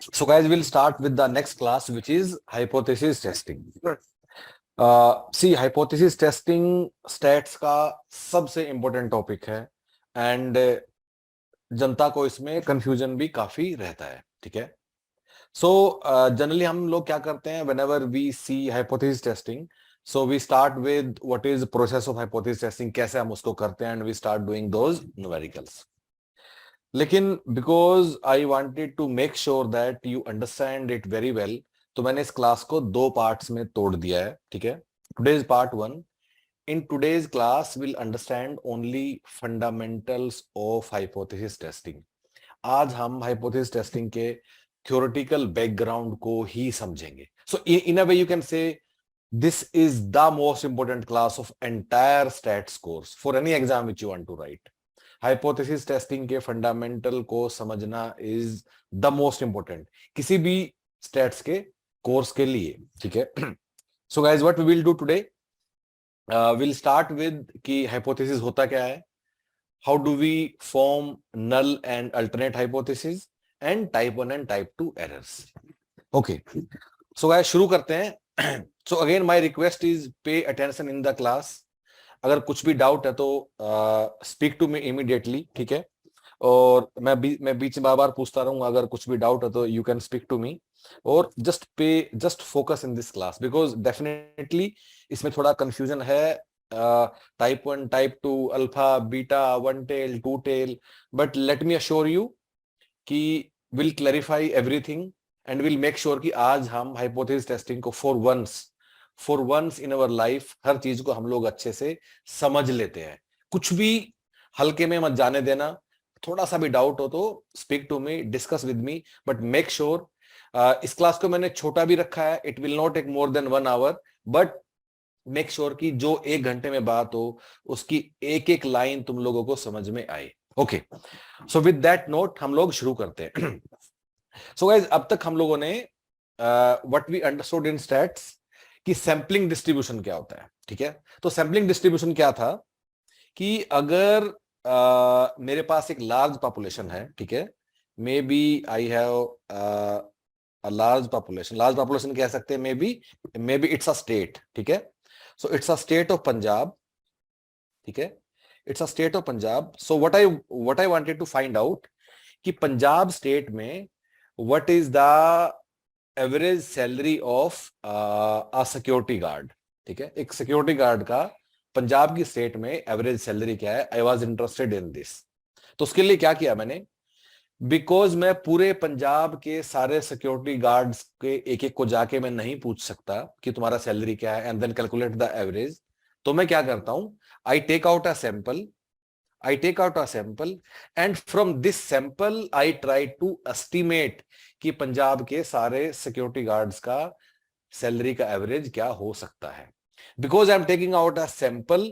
So guys, we'll start with the next class, which is hypothesis testing. See, hypothesis testing stats का सबसे important topic है and जनता को इसमें confusion भी काफी रहता है, ठीक है? So generally हम लोग क्या करते हैं, whenever we see hypothesis testing, so we start with what is process of hypothesis testing, कैसे हम उसको करते हैं, and we start doing those numericals. लेकिन because I wanted to make sure that you understand it very well, तो मैंने इस class को दो पार्ट्स में तोड़ दिया है, ठीक है? Today's part 1. In today's class will understand only fundamentals of hypothesis testing. आज हम हाइपोथेसिस टेस्टिंग के थ्योरेटिकल बैकग्राउंड को ही समझेंगे. So in a way you can say this is the most important class of entire stats course for any exam which you want to write. Hypothesis testing के fundamental को समझना is the most important किसी भी stats के course के लिए, ठीक है? So guys, what we will do today, will start with कि हाइपोथेसिस होता क्या है, how do we form null and alternate hypothesis, and type 1 and type 2 errors. Okay, so guys शुरू करते हैं. So again my request is pay attention in the class. अगर कुछ भी डाउट है तो स्पीक टू मी इमीडिएटली, ठीक है? और मैं बीच में बार बार पूछता रहूंगा. अगर कुछ भी डाउट है तो you can speak to me, और just focus in this class, because definitely इसमें थोड़ा कंफ्यूजन है. Type 1, type 2, alpha, beta, one tail, two tail, but let me assure you कि will clarify everything and will make sure कि आज हम hypothesis testing को for once in our life हर चीज को हम लोग अच्छे से समझ लेते हैं. कुछ भी हल्के में मत जाने देना. थोड़ा सा भी डाउट हो तो speak to me, discuss with me, but make sure. इस क्लास को मैंने छोटा भी रखा है. It will not take more than 1 hour, but make sure कि जो 1 घंटे में बात हो उसकी एक एक लाइन तुम लोगों को समझ में आए. Okay, so with that note हम लोग शुरू करते हैं. सो गाइस, अब तक हम लोगों ने what we understood in stats कि सैंपलिंग डिस्ट्रीब्यूशन क्या होता है, ठीक है? तो सैंपलिंग डिस्ट्रीब्यूशन क्या था कि अगर मेरे पास एक लार्ज पॉपुलेशन है, ठीक है? Maybe I have a large population कह सकते हैं. Maybe it's a state, ठीक है? So it's a state of Punjab, ठीक है? It's a state of Punjab. So what I wanted to find out कि पंजाब स्टेट में what is the average salary of a security guard, ठीक है? एक security guard का पंजाब की स्टेट में एवरेज सैलरी क्या है. I was interested in this. तो उसके लिए क्या किया मैंने, बिकॉज मैं पूरे पंजाब के सारे सिक्योरिटी गार्ड्स के एक एक को जाके मैं नहीं पूछ सकता कि तुम्हारा सैलरी क्या है and then calculate the average. तो मैं क्या करता हूं, I take out a sample and from this sample I try to estimate कि पंजाब के सारे सिक्योरिटी गार्ड्स का सैलरी का एवरेज क्या हो सकता है. Because I'm taking out a sample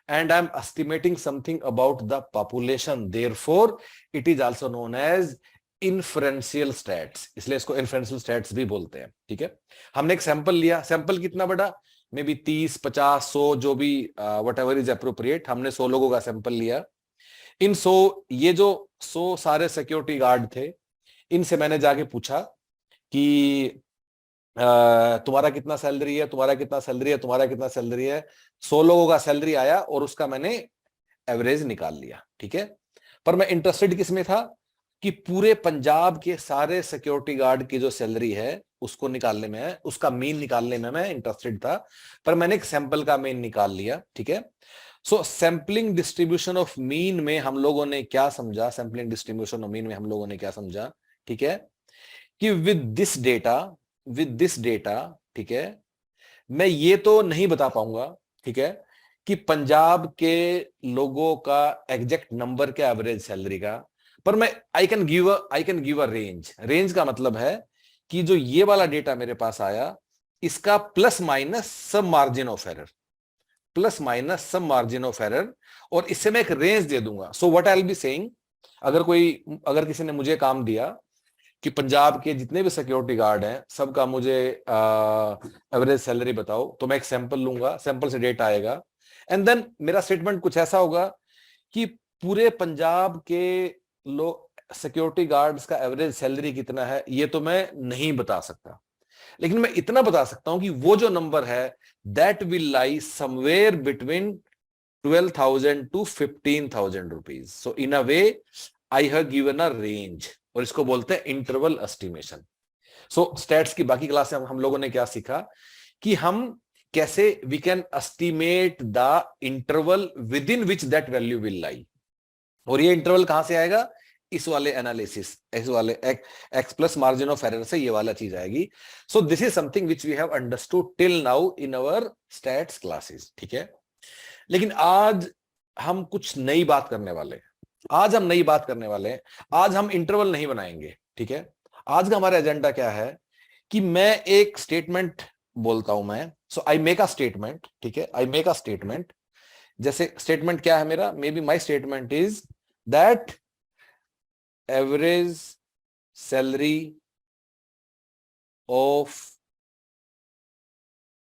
and I'm estimating something about the population, therefore it is also known as inferential stats. इसलिए इसको inferential stats भी बोलते हैं, ठीक है? हमने एक सैंपल लिया. सैंपल कितना बड़ा, मे बी 30, 50, 100, जो भी whatever is appropriate. हमने 100 लोगों का सैंपल लिया. इन 100, ये जो 100 सारे सिक्योरिटी गार्ड थे, इनसे मैंने जाके पूछा कि तुम्हारा कितना सैलरी है, तुम्हारा कितना सैलरी है, तुम्हारा कितना सैलरी है. 100 लोगों का सैलरी आया और उसका मैंने एवरेज निकाल लिया, ठीक है? पर मैं इंटरेस्टेड किसमें था कि पूरे पंजाब के सारे सिक्योरिटी गार्ड की जो सैलरी है उसको निकालने में, उसका मीन निकालने में मैं इंटरेस्टेड था. पर मैंने एक सैंपल का मीन निकाल लिया, ठीक है? सो सैंपलिंग डिस्ट्रीब्यूशन ऑफ मीन में हम लोगों ने क्या समझा, ठीक है? कि विद दिस डेटा, ठीक है, मैं ये तो नहीं बता पाऊंगा, ठीक है, कि पंजाब के लोगों का एग्जैक्ट नंबर क्या एवरेज सैलरी का. पर मैं I can give a range का मतलब है कि जो ये वाला डेटा मेरे पास आया, इसका plus minus sum margin of error, और इससे मैं एक रेंज दे दूंगा. सो what I will be saying, अगर किसी ने मुझे काम दिया कि पंजाब के जितने भी सिक्योरिटी गार्ड हैं सबका मुझे एवरेज सैलरी बताओ, तो मैं एक सैंपल लूंगा, सैंपल से डेटा आएगा, एंड देन मेरा स्टेटमेंट कुछ ऐसा होगा कि पूरे पंजाब के लोग सिक्योरिटी गार्ड्स का एवरेज सैलरी कितना है ये तो मैं नहीं बता सकता, लेकिन मैं इतना बता सकता हूं कि वो जो नंबर है that will lie somewhere between 12,000 to 15,000 rupees. So in a way I have given a range, और इसको बोलते हैं इंटरवल एस्टिमेशन. सो स्टैट्स की बाकी क्लास में हम लोगों ने क्या सीखा कि हम कैसे we can estimate the interval within which that value will lie. और ये इंटरवल कहां से आएगा, इस वाले एनालिसिस, इस वाले X plus margin of error से ये वाला चीज आएगी. So this is something which we have understood till now in our stats classes. ठीक है, लेकिन आज हम कुछ नई बात करने वाले हैं. आज हम नई बात करने वाले हैं. आज हम इंटरवल नहीं बनाएंगे. ठीक है, आज का हमारा एजेंडा क्या है कि मैं एक स्टेटमेंट बोलता हूं मैं. सो आई मेक अ स्टेटमेंट. ठीक है, आई मेक अ स्टेटमेंट. जैसे स्टेटमेंट क्या है मेरा, may be my statement is that average salary of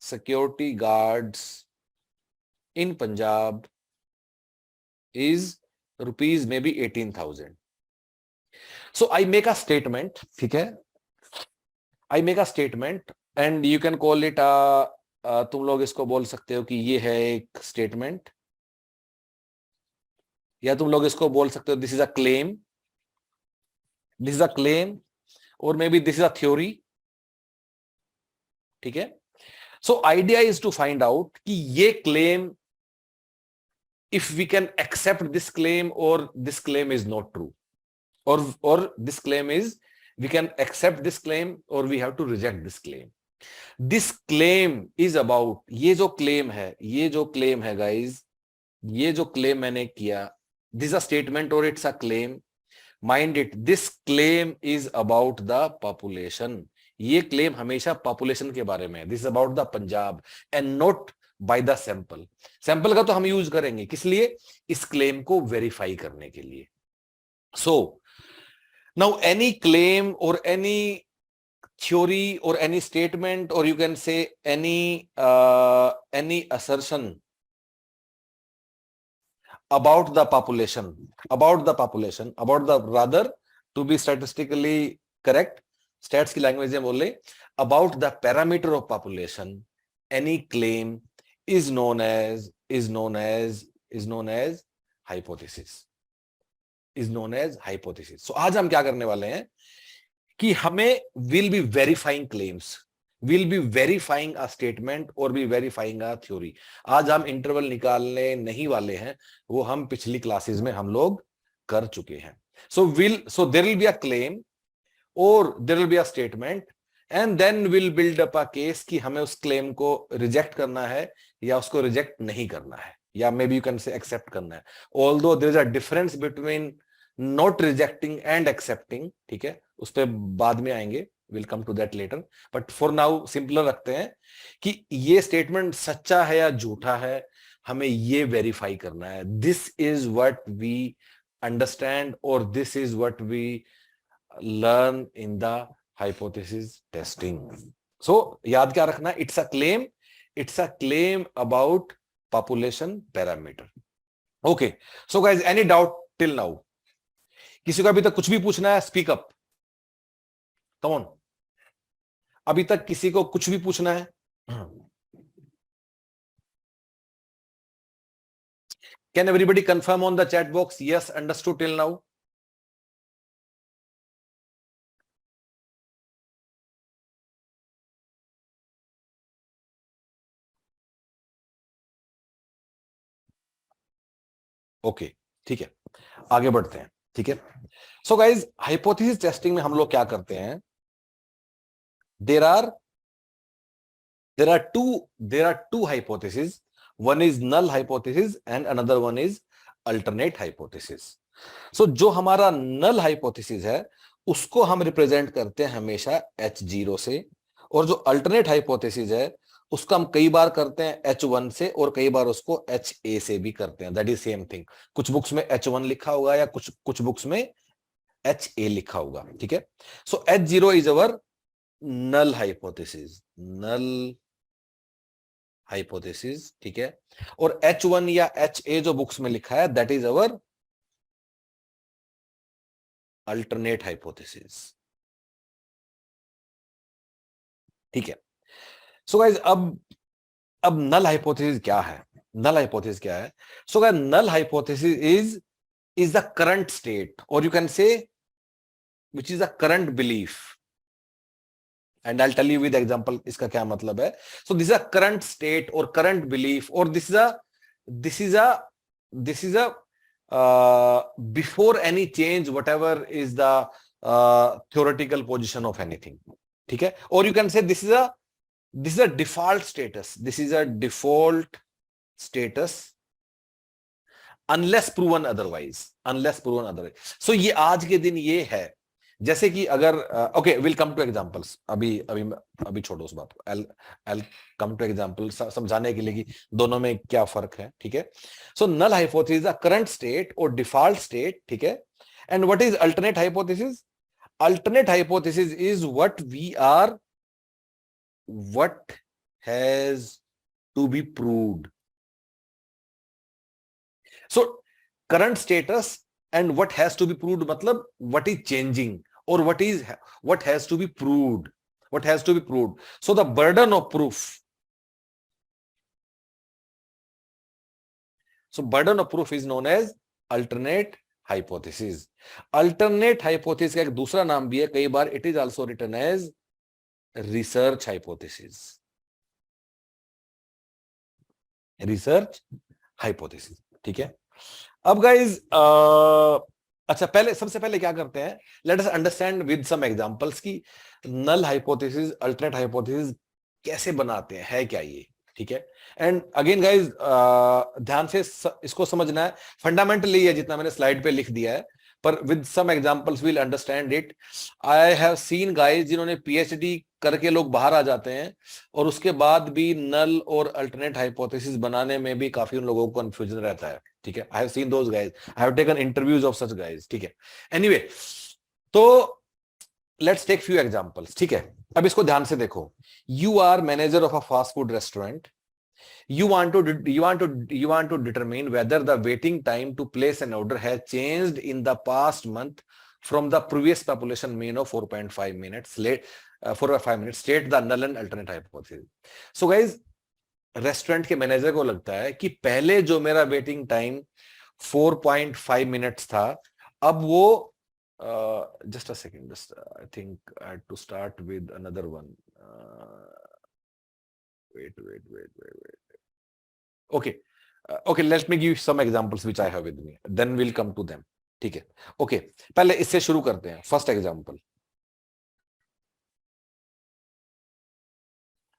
security guards in Punjab is rupees maybe 18,000. So I make a statement. ठीक है, I make a statement and you can call it तुम लोग इसको बोल सकते हो कि ये है एक स्टेटमेंट, या तुम लोग इसको बोल सकते हो this is a claim, this is a claim, और maybe this is a theory. ठीक है, so idea is to find out कि ये claim, if we can accept this claim or this claim is not true, or this claim is we can accept this claim or we have to reject this claim. This claim is about, ये जो claim है, ये जो claim है guys, ये जो claim मैंने किया, this is a statement or it's a claim. Mind it, this claim is about the population. ये claim हमेशा population के बारे में है. This is about the Punjab and not by the sample. Sample का तो हम यूज करेंगे किस लिए, इस क्लेम को वेरीफाई करने के लिए. सो नाउ एनी क्लेम और एनी थ्योरी और एनी स्टेटमेंट और यू कैन से any assertion about the population, about the rather to be statistically correct, stats की लैंग्वेज में बोले, about the parameter of population, any claim is known as hypothesis, is known as hypothesis. So आज हम क्या करने वाले हैं कि हमें will be verifying claims, will be verifying a statement और be verifying a theory. आज हम इंटरवल निकालने नहीं वाले हैं, वो हम पिछली क्लासेस में हम लोग कर चुके हैं. So there will be a claim or there will be a statement and then we'll build up a case कि हमें उस क्लेम को रिजेक्ट करना है या उसको रिजेक्ट नहीं करना है, या maybe you can say accept करना है. Although there is a difference between not rejecting and accepting. ठीक है, उस पर बाद में आएंगे, will come to that later. But for now simpler रखते हैं कि ये स्टेटमेंट सच्चा है या झूठा है, हमें ये वेरीफाई करना है. This is what we understand और this is what we learn in the hypothesis testing. So याद क्या रखना, it's a claim about population parameter. Okay, so guys, any doubt till now? किसी को अभी तक कुछ भी पूछना है, स्पीक अप, कम ऑन. अभी तक किसी को कुछ भी पूछना है? Can everybody confirm on the chat box? Yes, understood till now. Okay, ठीक है, आगे बढ़ते हैं. ठीक है, सो गाइज हाइपोथेसिस टेस्टिंग में हम लोग क्या करते हैं, there are two hypotheses. One is null hypothesis and another one is alternate hypothesis. So जो हमारा null hypothesis है उसको हम रिप्रेजेंट करते हैं हमेशा H0 से, और जो अल्टरनेट हाइपोथेसिस है उसको हम कई बार करते हैं H1 से और कई बार उसको HA से भी करते हैं. That is same thing. कुछ बुक्स में H1 लिखा होगा या कुछ बुक्स में HA लिखा होगा. ठीक है, so H0 is our null hypothesis, null hypothesis. ठीक है, और H1 या HA जो बुक्स में लिखा है that is our alternate hypothesis. ठीक है। सो गाइज अब नल हाइपोथेसिस क्या है? नल हाइपोथेसिस क्या है? So guys null hypothesis is the current state, और you can say which is the current belief, and I tell you with example इसका क्या मतलब है। So this is a current state और करंट बिलीफ, और this is a before any change what ever is the theoretical position of anything. ठीक है। और you can say this is a default status, this is a default status unless proven otherwise. So ये आज के दिन ये है, जैसे कि अगर okay will come to examples, अभी छोड़ो उस बात को, आई कम टू एग्जांपल समझाने के लिए कि दोनों में क्या फर्क है। ठीक है। So null hypothesis a current state और डिफॉल्ट स्टेट। ठीक है। And what is alternate hypothesis? Alternate hypothesis is what has to be proved. So current status and what has to be proved मतलब what is changing or what has to be proved. So the burden of proof. So burden of proof is known as alternate hypothesis. Alternate hypothesis का एक दूसरा नाम भी है, कई बार it is also written as research hypothesis. ठीक है। अब गाइज अच्छा सबसे पहले क्या करते हैं, let us understand with some examples की नल हाइपोथेसिस अल्टरनेट हाइपोथेसिस कैसे बनाते हैं, है क्या ये। ठीक है। एंड अगेन गाइज ध्यान से इसको समझना है, फंडामेंटली है जितना मैंने स्लाइड पे लिख दिया है, पर with some examples will understand it. I have seen guys जिन्होंने पीएचडी करके लोग बाहर आ जाते हैं और उसके बाद भी नल और अल्टरनेट हाइपोथेसिस बनाने में भी काफी उन लोगों को कंफ्यूजन रहता है। ठीक है। आई have seen those guys, I have taken interviews of such guys. ठीक है। एनीवे, तो लेट्स टेक फ्यू एग्जांपल्स। ठीक है। अब इसको ध्यान से देखो। You are manager of a fast food restaurant. You want to determine whether the waiting time to place an order has changed in the past month from the previous population mean of 4.5 minutes. 4 or 5 minutes. State the null and alternate hypothesis. So guys, restaurant के manager को लगता है कि पहले जो मेरा waiting time 4.5 minutes था, अब वो just a second, I think I had to start with another one. wait. Okay, let me give you some examples which I have with me, then we'll come to them. ठीक है। Okay, पहले इससे शुरू करते हैं। First example.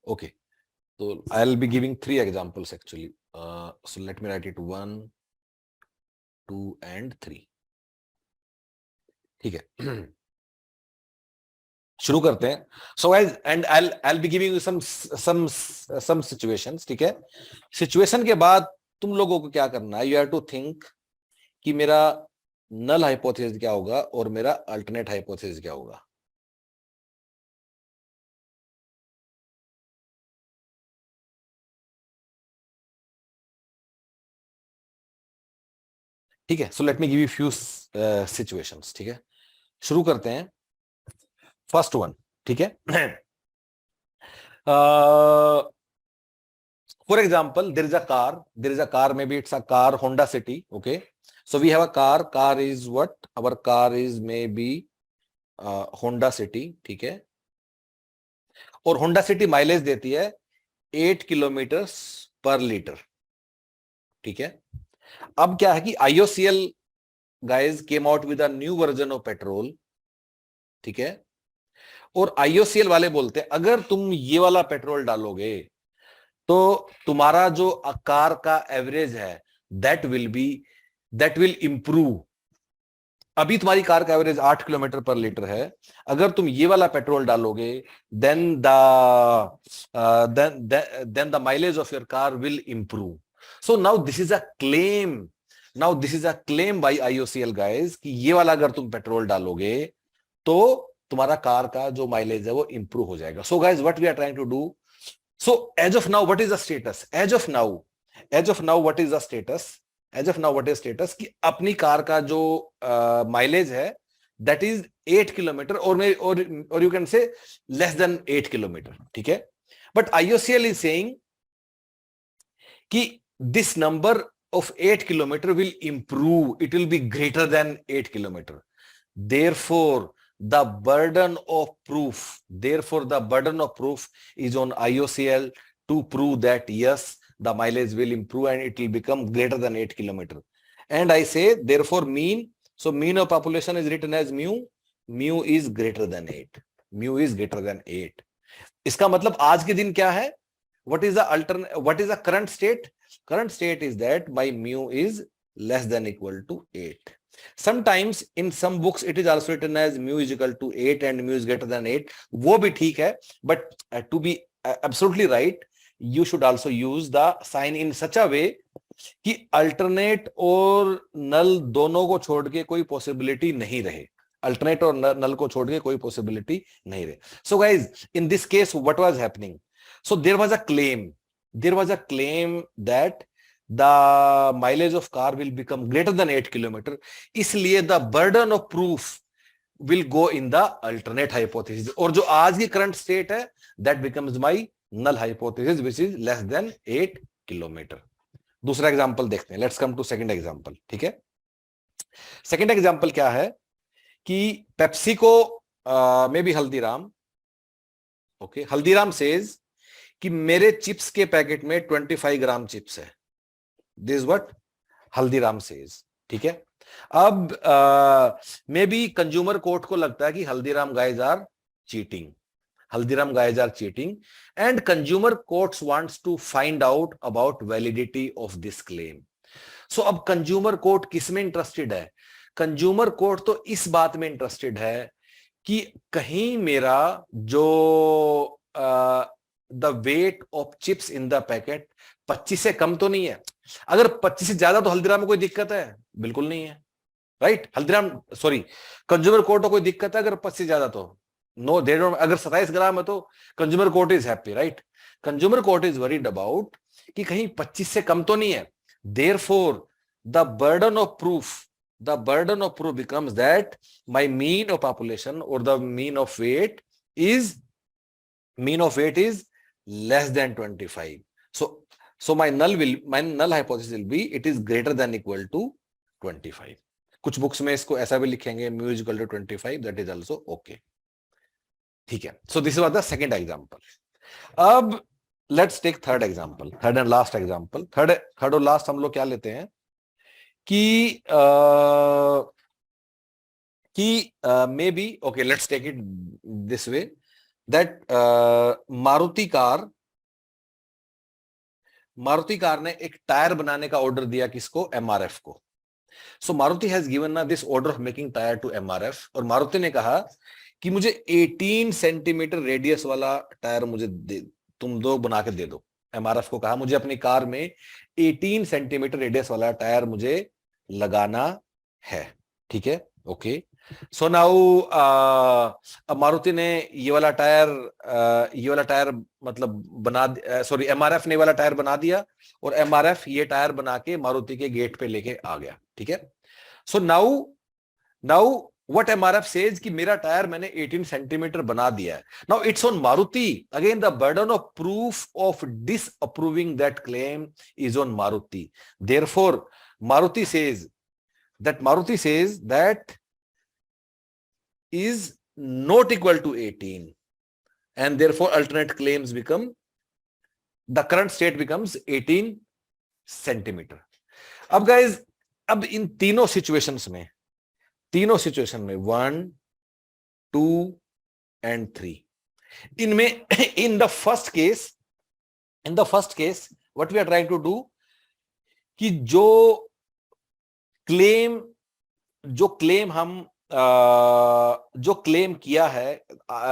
Okay, so I'll be giving 3 examples actually. So let me write it 1, 2 and 3. ठीक है। शुरू करते हैं। So guys, and I'll be giving you some situations. ठीक है। सिचुएशन के बाद तुम लोगों को क्या करना है, यू हैव टू थिंक कि मेरा नल हाइपोथेसिस क्या होगा और मेरा अल्टरनेट हाइपोथेसिस क्या होगा। ठीक है। So let me give you few situations. ठीक है, शुरू करते हैं। First one. ठीक है। For example, there is a car, maybe it's a car, Honda City. Okay. So we have a car is what? Our car is maybe Honda City. ठीक है। और Honda City माइलेज देती है 8 kilometre पर litre. ठीक है। अब क्या है कि IOCL guys came out with a new version of petrol. ठीक है। और IOCL वाले बोलते हैं अगर तुम ये वाला पेट्रोल डालोगे तो तुम्हारा जो कार का एवरेज है दैट विल इंप्रूव। अभी तुम्हारी कार का एवरेज 8 किलोमीटर पर लीटर है, अगर तुम ये वाला पेट्रोल डालोगे then the mileage of your car will improve. So now this is a claim by IOCL guys कि ये वाला अगर तुम पेट्रोल डालोगे तो तुम्हारा कार का जो माइलेज है वो इंप्रूव हो जाएगा। So guys what we are trying to do, so as of now what is the status, as of now what is the status कि अपनी कार का जो माइलेज है that is 8 kilometer or you can say less than 8 kilometer. ठीक है, but IOCL is saying कि this number of 8 kilometer will improve, it will be greater than 8 kilometer. Therefore the burden of proof is on IOCL to prove that yes, the mileage will improve and it will become greater than 8 kilometer. And I say therefore mean, so mean of population is written as mu is greater than 8. Mu is greater than 8. इसका मतलब आज के दिन क्या है? What is the current state? Current state is that my mu is less than equal to 8. Sometimes in some books it is also written as mu is equal to 8 and mu is greater than 8. वो भी ठीक है, but to be absolutely right, you should also use the sign in such a way कि alternate और नल दोनों को छोड़ के कोई पॉसिबिलिटी नहीं रहे. अल्टरनेट और नल को छोड़ के कोई पॉसिबिलिटी नहीं रहे. So guys, in this case, what was happening? So there was a claim that the mileage of car will become greater than 8 kilometer. इसलिए the burden of proof will go in the alternate hypothesis. और जो आज की current state है, that becomes my null hypothesis, which is less than 8 kilometer. दूसरा example देखते हैं. Let's come to second example. ठीक है, सेकंड एग्जाम्पल क्या है कि पेप्सिको में भी हल्दीराम, ओके, हल्दीराम सेज कि मेरे चिप्स के पैकेट में 25 ग्राम चिप्स है. This what Haldiram says. ठीक है, अब मे बी कंज्यूमर कोर्ट को लगता है कि Haldiram guys are cheating, and consumer courts wants to find out about validity of this claim. So अब कंज्यूमर कोर्ट किस में इंटरेस्टेड है? कंज्यूमर कोर्ट तो इस बात में इंटरेस्टेड है कि कहीं मेरा जो the weight of chips in the packet 25 से कम तो नहीं है. अगर 25 से ज्यादा तो हल्दीराम में कोई दिक्कत है? बिल्कुल नहीं है, राइट? कंज्यूमर कोर्ट को कोई दिक्कत है अगर 25 से ज्यादा तो नो, दे डोंट. अगर 27 ग्राम है तो consumer court is happy, right? Consumer court is worried about कि कहीं 25 से कम तो नहीं है. Therefore the burden of proof becomes that my mean of population or the mean of weight is less than 25. So my null hypothesis will be it is greater than equal to 25. कुछ books में इसको ऐसा भी लिखेंगे mu is equal to 25. That is also okay. ठीक है, so this was the second example. अब let's take third example, third and last example. Third और लास्ट हम लोग क्या लेते हैं कि maybe, okay, let's take it this way that Maruti car ने एक टायर बनाने का ऑर्डर दिया किसको? MRF को. So Maruti has given this order of making tyre to MRF, और मारुति ने कहा कि मुझे 18 सेंटीमीटर रेडियस वाला टायर मुझे तुम दो बना के दे दो. MRF को कहा मुझे अपनी कार में 18 सेंटीमीटर रेडियस वाला टायर मुझे लगाना है. ठीक है, ओके. सो नाउ मारुति ने ये वाला टायर मतलब MRF ने वाला टायर बना दिया और MRF ये टायर बना के मारुति के गेट पे लेके आ गया. ठीक है, so now what MRF says कि मेरा टायर मैंने 18 सेंटीमीटर बना दिया है. Now it's on Maruti. Again, the burden of proof of disapproving that claim is on Maruti. Therefore, Maruti says that is not equal to 18, and therefore alternate claims become, the current state becomes 18 centimetre. अब guys, अब इन तीनों situations में 1, 2 and 3, इनमें in the first case what we are trying to do कि जो claim किया है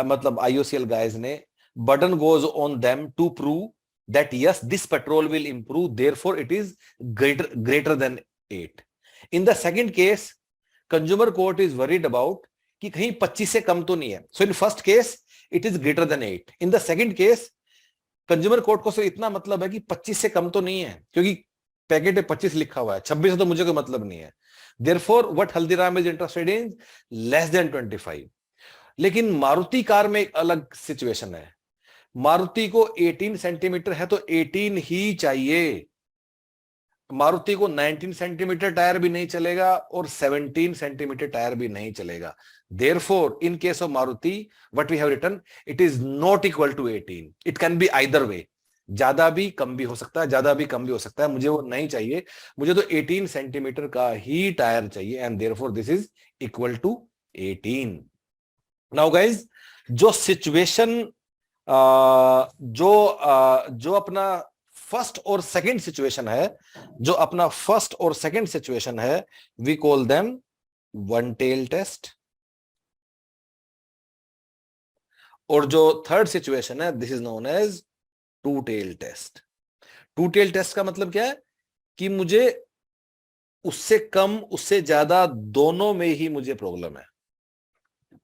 मतलब IOCL guys ने, burden goes on them to prove that yes, this petrol will improve, therefore it is greater than 8. In the second case, consumer court is worried about कि कहीं 25 से कम तो नहीं है. So in first case it is greater than 8. In the second case, consumer court को सिर्फ इतना मतलब है कि 25 से कम तो नहीं है, क्योंकि पैकेट पे 25 लिखा हुआ है, 26 से तो मुझे कोई मतलब नहीं है. Therefore what Haldiram is interested in, less than 25। लेकिन मारुति कार में एक अलग सिचुएशन है, मारुति को 18 सेंटीमीटर है तो 18 ही चाहिए। मारुति को 19 सेंटीमीटर टायर भी नहीं चलेगा और 17 सेंटीमीटर टायर भी नहीं चलेगा। Therefore in case of Maruti what we have written, it is not equal to 18, it can be either way, ज्यादा भी कम भी हो सकता है, ज्यादा भी कम भी हो सकता है, मुझे वो नहीं चाहिए, मुझे तो 18 सेंटीमीटर का ही टायर चाहिए, and therefore this is equal to 18। Now guys, जो सिचुएशन जो अपना फर्स्ट और सेकंड सिचुएशन है, जो अपना फर्स्ट और सेकंड सिचुएशन है, we call them one tail test, और जो थर्ड सिचुएशन है this is known as two tail test. Two tail test का मतलब क्या है कि मुझे उससे कम उससे ज्यादा दोनों में ही मुझे प्रॉब्लम है,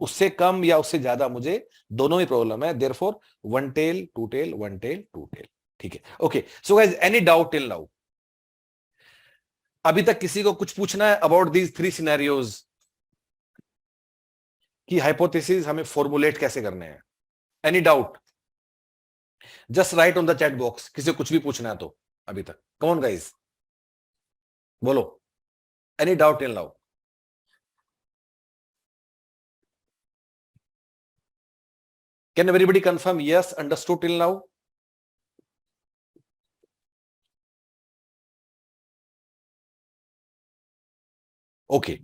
उससे कम या उससे ज्यादा मुझे दोनों ही प्रॉब्लम है, therefore one tail two tail, one tail two tail. ठीक है, okay. So guys, any doubt till now? अभी तक किसी को कुछ पूछना है अबाउट दीज थ्री सिनेरियोज, कि हाइपोथेसिस हमें फॉर्मुलेट कैसे करने हैं? Any doubt? Just write on the chat box, किसी को कुछ भी पूछना है तो अभी तक। कम ऑन गाइस, बोलो, any doubt till now? Can everybody confirm yes, understood till now? Okay,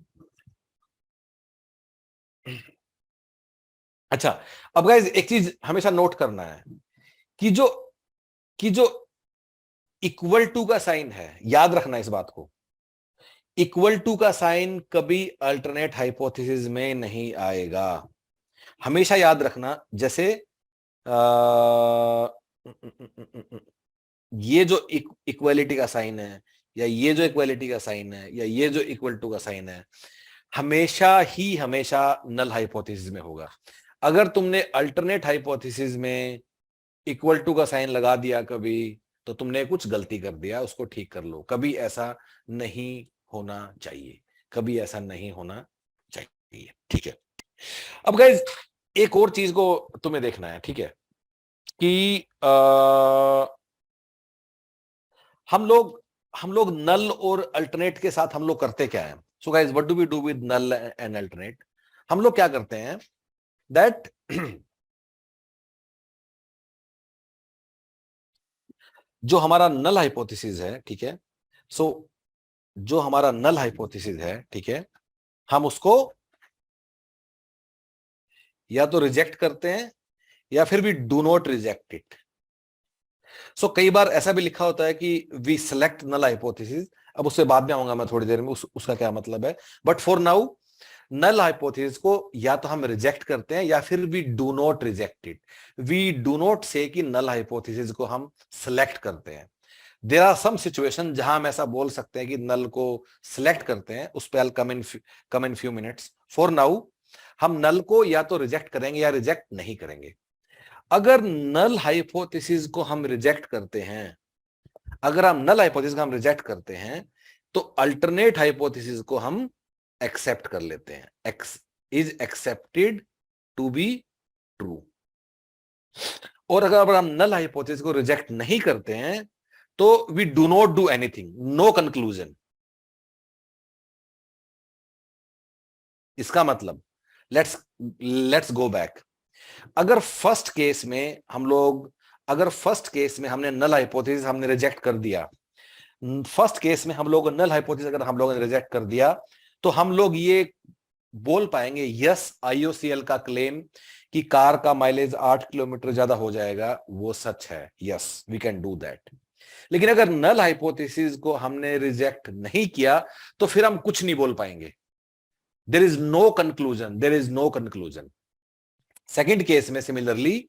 अच्छा। अब गाइस एक चीज हमेशा नोट करना है कि जो इक्वल टू का साइन है, याद रखना इस बात को, इक्वल टू का साइन कभी अल्टरनेट हाइपोथेसिस में नहीं आएगा। हमेशा याद रखना, जैसे ये जो इक्वलिटी का साइन है, या ये जो इक्वलिटी का साइन है, या ये जो इक्वल टू का साइन है, हमेशा नल हाइपोथेसिस में होगा। अगर तुमने अल्टरनेट हाइपोथेसिस में इक्वल टू का साइन लगा दिया कभी, तो तुमने कुछ गलती कर दिया, उसको ठीक कर लो। कभी ऐसा नहीं होना चाहिए, कभी ऐसा नहीं होना चाहिए। ठीक है, अब गाइज एक और चीज को तुम्हें देखना है, ठीक है, कि हम लोग नल और अल्टरनेट के साथ हम लोग करते क्या है? So guys, what do we do with null and alternate? हम लोग क्या करते हैं दैट जो हमारा नल हाइपोथेसिस है, ठीक है, सो जो हमारा नल हाइपोथेसिस है, ठीक है, हम उसको या तो रिजेक्ट करते हैं या फिर भी डू नॉट रिजेक्ट इट। सो कई बार ऐसा भी लिखा होता है कि वी सिलेक्ट नल हाइपोथेसिस, अब उससे बाद में आऊंगा मैं थोड़ी देर में, उसका क्या मतलब है, but for now null hypothesis को या तो हम रिजेक्ट करते हैं या फिर we do not reject it. We do not say कि नल हाइपोथेसिस को हम सिलेक्ट करते हैं। देयर आर सम सिचुएशन जहां हम ऐसा बोल सकते हैं कि नल को सिलेक्ट करते हैं, उस पर come in few minutes. For now हम नल को या तो रिजेक्ट करेंगे या रिजेक्ट नहीं करेंगे। अगर नल हाइपोथेसिस को हम रिजेक्ट करते हैं, अगर हम नल हाइपोथेसिस को हम रिजेक्ट करते हैं, तो अल्टरनेट हाइपोथेसिस को हम एक्सेप्ट कर लेते हैं। X is accepted to be true. और अगर हम नल हाइपोथेसिस को रिजेक्ट नहीं करते हैं, तो we do not do anything, no conclusion. इसका मतलब लेट्स गो बैक। अगर फर्स्ट केस में हमने नल हाइपोथेसिस हमने रिजेक्ट कर दिया, फर्स्ट केस में हम लोग नल हाइपोथेसिस अगर हम लोगों ने रिजेक्ट कर दिया, तो हम लोग ये बोल पाएंगे यस, आईओसीएल का क्लेम कि कार का माइलेज 8 किलोमीटर ज्यादा हो जाएगा, वो सच है। Yes, we can do that. लेकिन अगर नल हाइपोथेसिस को हमने रिजेक्ट नहीं किया, तो फिर हम कुछ नहीं बोल पाएंगे। There is no conclusion, there is no conclusion. Second case में सिमिलरली,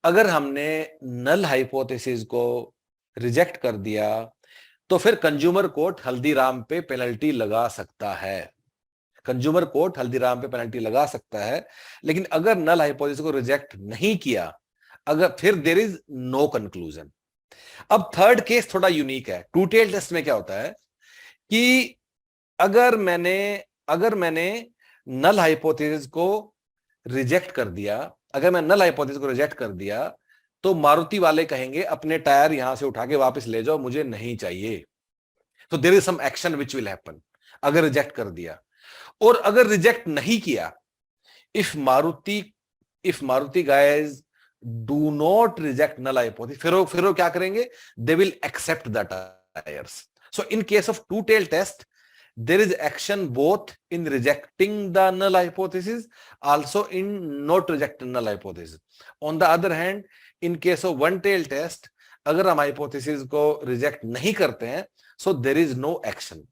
अगर हमने नल हाइपोथेसिस को रिजेक्ट कर दिया, तो फिर कंज्यूमर कोर्ट हल्दीराम पे पेनल्टी लगा सकता है। कंज्यूमर कोर्ट हल्दीराम पे पेनल्टी लगा सकता है। लेकिन अगर नल हाइपोथेसिस को रिजेक्ट नहीं किया, अगर फिर देयर इज नो कंक्लूजन। अब थर्ड केस थोड़ा यूनिक है। टू टेल टेस्ट में क्या होता है कि अगर मैंने नल हाइपोथेसिस को रिजेक्ट कर दिया, अगर मैं नल हाइपोथेसिस को रिजेक्ट कर दिया, तो मारुति वाले कहेंगे अपने टायर यहां से उठा के वापस ले जाओ, मुझे नहीं चाहिए। तो there is some action which will happen अगर रिजेक्ट कर दिया। और अगर रिजेक्ट नहीं किया, if Maruti guys do not reject null hypothesis, फिर वो क्या करेंगे? They will accept the tyres. So in case of two tail test, there is action both in rejecting the null hypothesis, also in not rejecting null hypothesis. On the other hand, in case of one tail test, अगर हम hypothesis को reject नहीं करते हैं, सो there is no action.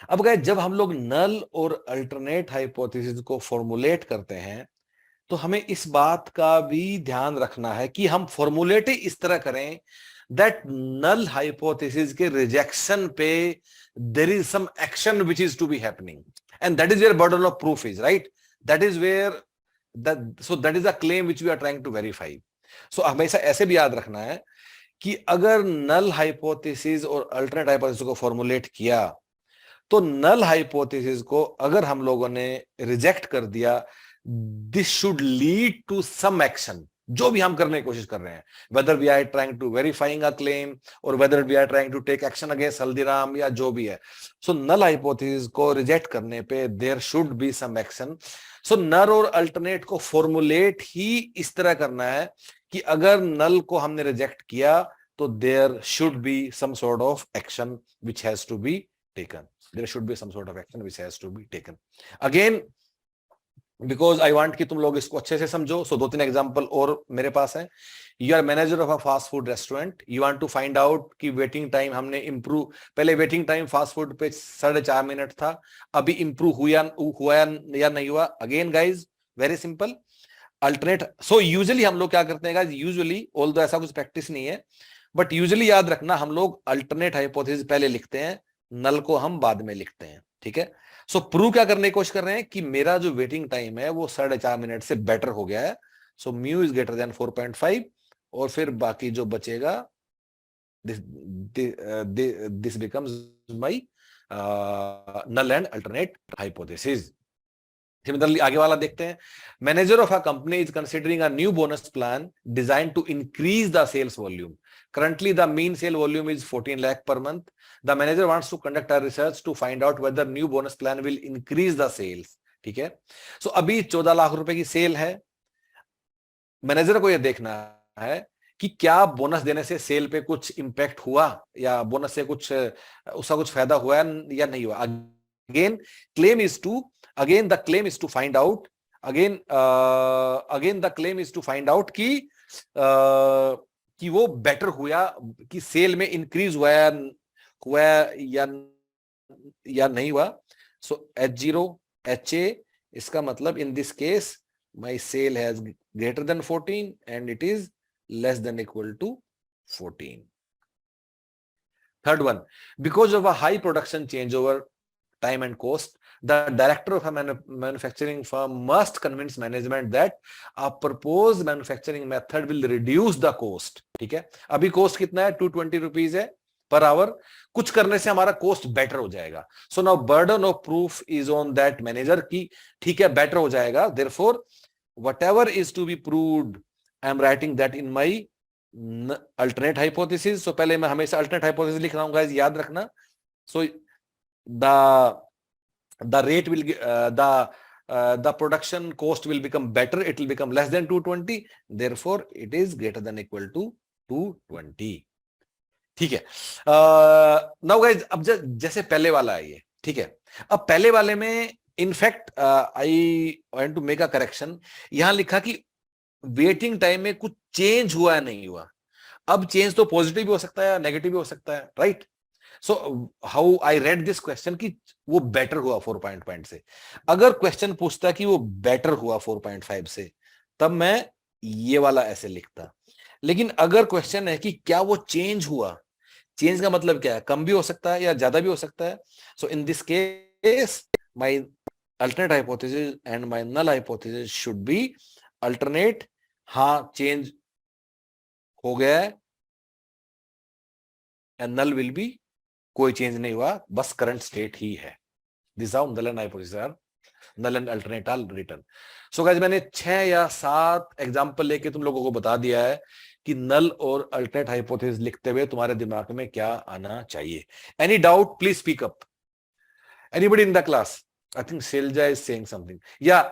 अब guys, जब हम लोग नल और अल्टरनेट हाइपोथेसिस को फॉर्मुलेट करते हैं, तो हमें इस बात का भी ध्यान रखना है कि हम फॉर्मुलेट इस तरह करें दैट नल हाइपोथेसिस के रिजेक्शन पे there is some action which is to be happening, and that is where burden of proof is, right? That is where that is a claim which we are trying to verify. So हमेशा ऐसे भी याद रखना है कि अगर नल hypothesis और alternate hypothesis को फॉर्मुलेट किया, तो नल हाइपोथेसिस को अगर हम लोगों ने रिजेक्ट कर दिया, this should lead to some action, जो भी हम करने की कोशिश कर रहे हैं, whether we are trying to verifying a claim और whether we are trying to take action against Haldiram या जो भी है। सो नल हाइपोथेसिस को रिजेक्ट करने पे there should be some action. So null और अल्टरनेट को फॉर्मुलेट ही इस तरह करना है कि अगर नल को हमने रिजेक्ट किया, तो there should be some sort of action which has to be taken. There should be some sort of action which has to be taken. Again, because I want कि तुम लोग इसको अच्छे से समझो, सो दो तीन एग्जांपल और मेरे पास है। You are manager of a fast food restaurant, you want to find out कि वेटिंग टाइम हमने इंप्रूव, पहले वेटिंग टाइम फास्ट फूड पे 4.5 मिनट था, अभी इंप्रूव हुआ या नहीं हुआ। Again guys, very simple, alternate. So usually हम लोग क्या करते हैं गाइज, यूजुअली, ऑल्दो ऐसा कुछ प्रैक्टिस नहीं है, बट यूजुअली याद रखना, हम लोग अल्टरनेट हाइपोथेसिस पहले लिखते हैं, नल को हम बाद में लिखते हैं, ठीक है। सो प्रूव क्या करने की कोशिश कर रहे हैं कि मेरा जो वेटिंग टाइम है वो 4.5 मिनट से बेटर हो गया है, so mu is greater than 4.5, और फिर बाकी जो बचेगा, this becomes my null and alternate hypothesis. Similarly आगे वाला देखते हैं। Manager of a company is considering a new bonus plan design to increase the sales volume. Currently, the mean sale volume is 14 lakh per month. The manager wants to conduct a research to find out whether new bonus plan will increase the sales. ठीक है। सो अभी 14 लाख रुपए की cell है। Manager को यह देखना है कि क्या बोनस देने से सेल पे कुछ इंपैक्ट हुआ, या बोनस से कुछ उसका कुछ फायदा हुआ या नहीं हुआ। Again claim is to again the claim is to find out again the claim is to find out कि वो बेटर हुआ, कि सेल में इंक्रीज हुआ या नहीं हुआ। सो H0 HA, इसका मतलब in this case my sale has greater than 14 and it is less than equal to 14। Third one, because of a high production change over time and cost, the director of a manufacturing firm must convince management that a proposed manufacturing method will reduce the cost. ठीक है, अभी cost कितना है? 220 rupees है per hour, कुछ करने से हमारा cost better हो जाएगा। So now burden of proof is on that manager की ठीक है better हो जाएगा, therefore whatever is to be proved I am writing that in my alternate hypothesis. So पहले मैं हमेशा alternate hypothesis लिख रहा हूँ guys, याद रखना। So the rate will the production cost will become better, it will become less than 220, therefore it is greater than equal to 220। ठीक है। नाउ गाइस, अब जैसे पहले वाला है ये, ठीक है। अब पहले वाले में in fact I want to make a correction, यहां लिखा कि वेटिंग टाइम में कुछ चेंज हुआ नहीं हुआ। अब चेंज तो पॉजिटिव भी हो सकता है, नेगेटिव भी हो सकता है, right. So how I read this question कि वो बेटर हुआ 4 से। अगर क्वेश्चन पूछता कि वो बेटर हुआ 4.5 से, तब मैं ये वाला ऐसे लिखता। लेकिन अगर क्वेश्चन है कि क्या वो चेंज हुआ, चेंज का मतलब क्या है? कम भी हो सकता है या ज्यादा भी हो सकता है। So in this case my alternate hypothesis and my null hypothesis should be alternate, हाँ चेंज हो गया है, एंड नल विल बी कोई चेंज नहीं हुआ, बस करंट स्टेट ही है। This how null and hypothesis are, null and alternate are written. So guys मैंने 6 या 7 एग्जांपल लेके तुम लोगों को बता दिया है कि नल और अल्टरनेट हाइपोथेसिस लिखते हुए तुम्हारे दिमाग में क्या आना चाहिए। Any doubt please speak up, anybody in the class. I think Shelja is saying something. Yeah,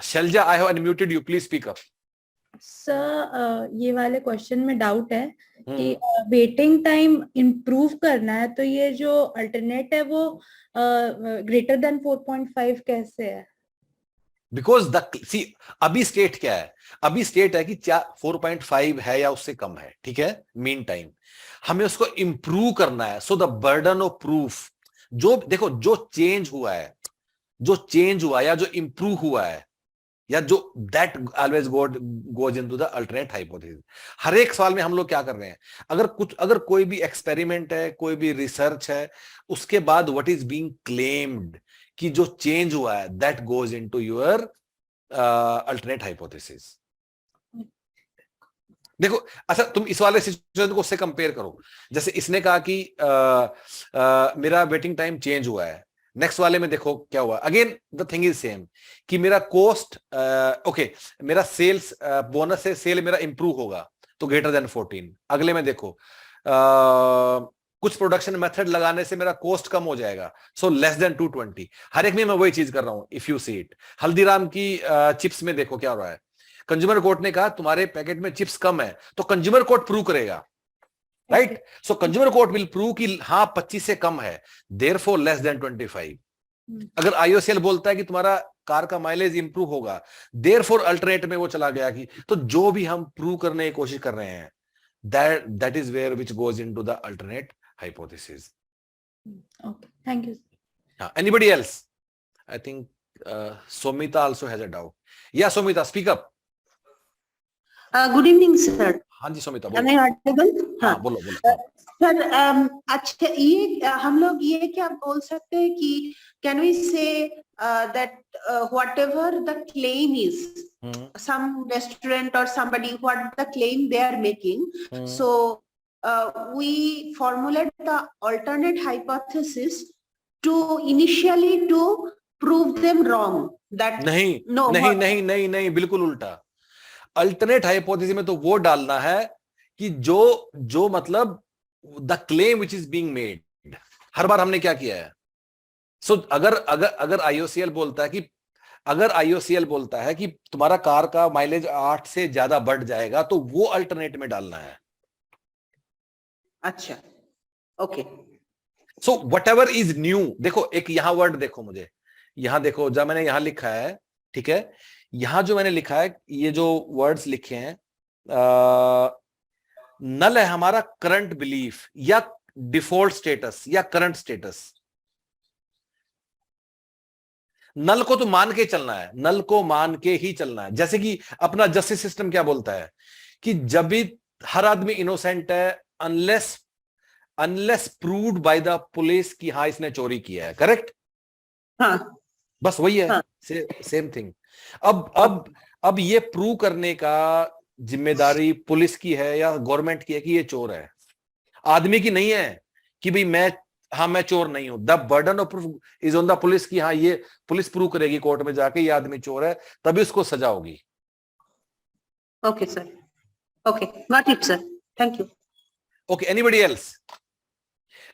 Shelja, I have unmuted you. Please speak up. Sir ये वाले क्वेश्चन में डाउट है कि वेटिंग टाइम इम्प्रूव करना है, तो ये जो अल्टरनेट है वो ग्रेटर देन 4.5 कैसे है? बिकॉज द सी, अभी स्टेट क्या है, अभी स्टेट है कि 4.5 है या उससे कम है, ठीक है, मीन टाइम। हमें उसको इंप्रूव करना है। So the burden of proof, जो देखो जो चेंज हुआ है, जो चेंज हुआ या जो इंप्रूव हुआ है, या जो that always goes into the alternate hypothesis. हर एक सवाल में हम लोग क्या कर रहे हैं, अगर कोई भी एक्सपेरिमेंट है, कोई भी रिसर्च है, उसके बाद व्हाट इज बीइंग क्लेम्ड कि जो चेंज हुआ है, that goes into your alternate hypothesis. देखो अच्छा, तुम इस वाले सिचुएशन को उससे कंपेयर करो। जैसे इसने कहा कि मेरा वेटिंग टाइम चेंज हुआ है, नेक्स्ट वाले में देखो क्या हुआ। Again the thing is same कि मेरा कॉस्ट ओके, मेरा सेल्स बोनस से सेल मेरा इंप्रूव होगा तो ग्रेटर देन 14। अगले में देखो कुछ प्रोडक्शन मेथड लगाने से मेरा कॉस्ट कम हो जाएगा, सो लेस देन 220। हर एक में मैं वही चीज कर रहा हूं। If you see it, Haldiram की चिप्स में देखो क्या हो रहा है। कंज्यूमर कोर्ट ने कहा तुम्हारे पैकेट में चिप्स कम है, तो कंज्यूमर कोर्ट प्रूव करेगा, right? So consumer court will prove कि हाँ 25 से कम है, देयरफॉर लेस देन 25। अगर आईओसीएल बोलता है कि तुम्हारा कार का माइलेज इंप्रूव होगा, देयरफॉर अल्टरनेट में वो चला गया कि, तो जो भी हम प्रूव करने की कोशिश कर रहे हैं, that is where which goes into the alternate hypothesis. Okay, thank you. Anybody else? I think Somita also has a doubt. Yeah, Somita, speak up. Good evening sir. हाँ जी सोमिता Am I audible? हाँ बोलो बोलो। Sir अच्छा, ये हम लोग ये क्या बोल सकते हैं कि can we say that whatever the claim is, some restaurant or somebody, what the claim they are making, so we formulate the alternate hypothesis to initially to prove them wrong, that नहीं no, नहीं नहीं नहीं नहीं, बिल्कुल उल्टा। Alternate hypothesis में तो वो डालना है कि जो मतलब the claim which is being made. हर बार हमने क्या किया है, सो अगर आईओसीएल बोलता है कि, अगर आईओसीएल बोलता है कि तुम्हारा कार का माइलेज 8 से ज्यादा बढ़ जाएगा, तो वो अल्टरनेट में डालना है। अच्छा, okay. So what ever is new, देखो एक यहां वर्ड देखो, मुझे यहां देखो, जब मैंने यहां लिखा है, ठीक है, यहां जो मैंने लिखा है, ये जो वर्ड्स लिखे हैं, नल है हमारा करंट बिलीफ या डिफॉल्ट स्टेटस या करंट स्टेटस। नल को तो मान के चलना है, नल को मान के ही चलना है। जैसे कि अपना जस्टिस सिस्टम क्या बोलता है कि जब भी हर आदमी इनोसेंट है unless proved by the police कि हाँ इसने चोरी किया है, करेक्ट? हाँ, बस वही है, हाँ। Same thing. अब ये प्रूव करने का जिम्मेदारी पुलिस की है या गवर्नमेंट की है कि ये चोर है, आदमी की नहीं है कि भाई मैं चोर नहीं हूं। The burden of proof is on the police की हाँ ये पुलिस प्रूव करेगी कोर्ट में जाके ये आदमी चोर है, तभी उसको सजा होगी। Okay sir, okay, got it sir, thank you. Okay, anybody else?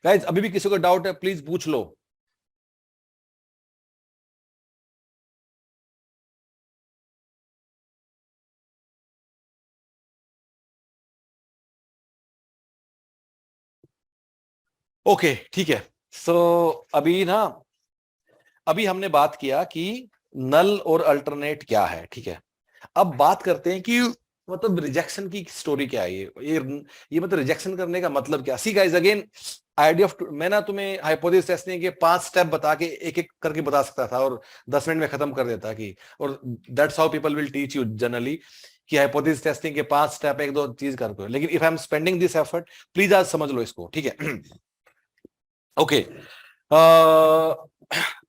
Guys अभी भी किसी को डाउट है प्लीज पूछ लो। ओके ठीक है। सो अभी हमने बात किया कि नल और अल्टरनेट क्या है, ठीक है। अब बात करते हैं कि मतलब रिजेक्शन की स्टोरी क्या है। ये मतलब रिजेक्शन करने का मतलब क्या। See guys again idea of, मैं ना तुम्हें हाइपोथेसिस टेस्टिंग के 5 स्टेप बता के एक एक करके बता सकता था और 10 मिनट में खत्म कर देता कि, और that's how people will teach you generally कि हाइपोथेसिस टेस्टिंग के 5 स्टेप एक दो चीज करके। लेकिन if I am spending this effort, please आज समझ लो इसको, ठीक है। ओके,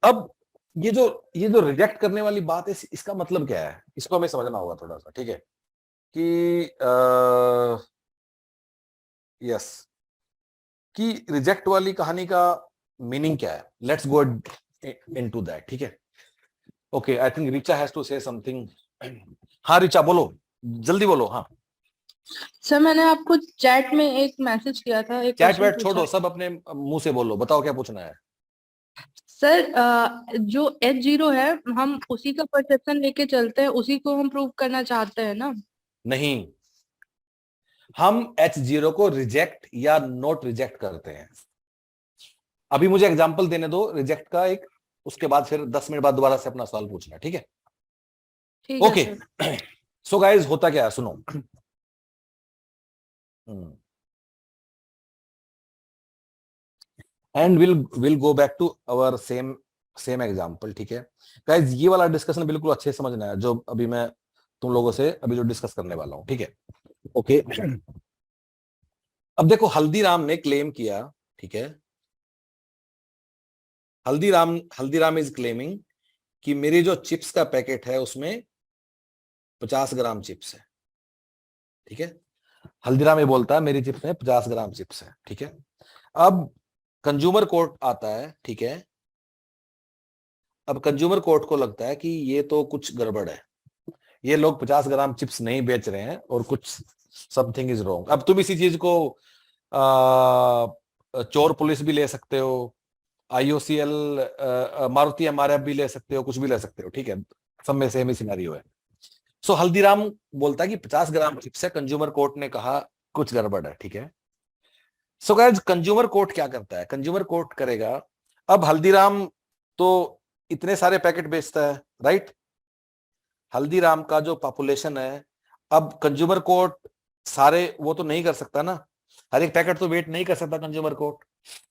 अब ये जो रिजेक्ट करने वाली बात है, इसका मतलब क्या है, इसको हमें समझना होगा थोड़ा सा, ठीक है। कि यस, कि रिजेक्ट वाली कहानी का मीनिंग क्या है. Let's go into that. ठीक है. Okay, I think Richa has to say something. हाँ रिचा बोलो, जल्दी बोलो. हाँ सर मैंने आपको चैट में एक मैसेज किया था, एक चैट क्वेश्चन वैट पूछा छोड़ो, सब अपने मुंह से बोलो. बताओ क्या पूछना है. सर। जो H0 है, हम उसी का परसेप्शन लेके चलते हैं, उसी को हम प्रूव करना चाहते हैं ना? नहीं, हम H0 को रिजेक्ट या नोट रिजेक्ट करते हैं. अभी मुझे एग्जांपल देने दो रिजेक्ट का एक, उसके बाद फिर 10 मिनट बाद दोबारा से अपना सवाल पूछना. ठीक है. ठीक है ओके. सर। सो गाइस, होता क्या है सुनो. And will go back to our same example. ठीक है गाइस, ये वाला डिस्कशन बिल्कुल अच्छे से समझना है जो अभी मैं तुम लोगों से अभी जो डिस्कस करने वाला हूं. ठीक है. ओके. अब देखो, हल्दीराम ने क्लेम किया. ठीक है. हल्दीराम इज क्लेमिंग कि मेरी जो चिप्स का पैकेट है उसमें 50 ग्राम चिप्स है. ठीक है. हल्दीराम ये बोलता है मेरी चिप्स में 50 ग्राम चिप्स है. ठीक है. अब कंज्यूमर कोर्ट आता है. ठीक है. अब कंज्यूमर कोर्ट को लगता है कि ये तो कुछ गड़बड़ है, ये लोग 50 ग्राम चिप्स नहीं बेच रहे हैं और कुछ समथिंग इज रॉन्ग. अब तुम इसी चीज को चोर पुलिस भी ले सकते हो, IOCL मारुति MRF भी ले सकते हो, कुछ भी ले सकते हो. ठीक है. सब में सेम ही सिनेरियो है. सो हल्दीराम बोलता है कि 50 ग्राम चिप्स है, कंज्यूमर कोर्ट ने कहा कुछ गड़बड़ है. ठीक है. सो गाइस, कंज्यूमर कोर्ट क्या करता है? कंज्यूमर कोर्ट करेगा, अब हल्दीराम तो इतने सारे पैकेट बेचता है, राइट. हल्दीराम का जो पॉपुलेशन है, अब कंज्यूमर कोर्ट सारे वो तो नहीं कर सकता ना, हर एक पैकेट तो वेट नहीं कर सकता कंज्यूमर कोर्ट.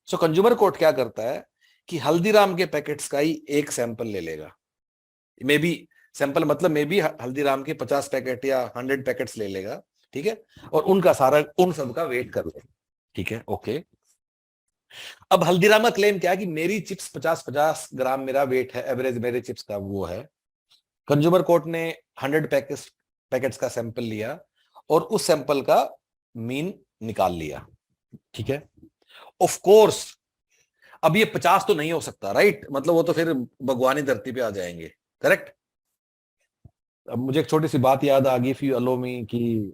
सो कंज्यूमर कोर्ट क्या करता है कि हल्दीराम के पैकेट्स का ही एक सैंपल ले लेगा. मे बी सैंपल मतलब मे बी हल्दीराम के 50 पैकेट या 100 पैकेट्स ले लेगा. ठीक है. और उनका सारा उन सब का वेट कर लेगा. ठीक है. ओके. अब हल्दीराम का क्लेम क्या है कि मेरी चिप्स 50 ग्राम मेरा वेट है, एवरेज मेरे चिप्स का वो है. कंज्यूमर कोर्ट ने 100 पैकेट्स का सैंपल लिया और उस सैंपल का मीन निकाल लिया. ठीक है. ऑफ कोर्स अब ये 50 तो नहीं हो सकता, राइट. मतलब वो तो फिर भगवानी धरती पे आ जाएंगे. करेक्ट. अब मुझे एक छोटी सी बात याद आ गई, इफ यू अलो मी, कि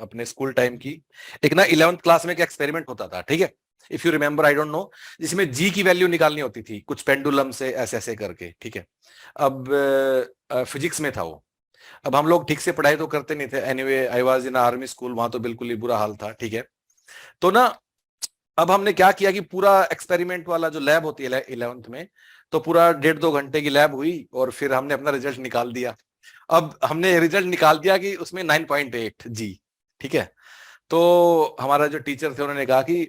अपने स्कूल टाइम की एक ना 11th क्लास में एक एक्सपेरिमेंट होता था. ठीक है. If you remember, I don't no, जिसमें जी की वैल्यू निकालनी होती थी कुछ पेंडुलम से ऐसे ऐसे करके. ठीक है. अब फिजिक्स में था वो. अब हम लोग ठीक से पढ़ाई तो करते नहीं थे. Anyway, I was in army school, वहां तो बिल्कुल ही बुरा हाल था. ठीक है. तो ना अब हमने क्या किया कि पूरा एक्सपेरिमेंट वाला जो लैब होती है 11th में, तो पूरा 1.5-2 घंटे की लैब हुई और फिर हमने अपना रिजल्ट निकाल दिया. अब हमने रिजल्ट निकाल दिया कि उसमें 9.8 जी. ठीक है. तो हमारा जो टीचर थे उन्होंने कहा कि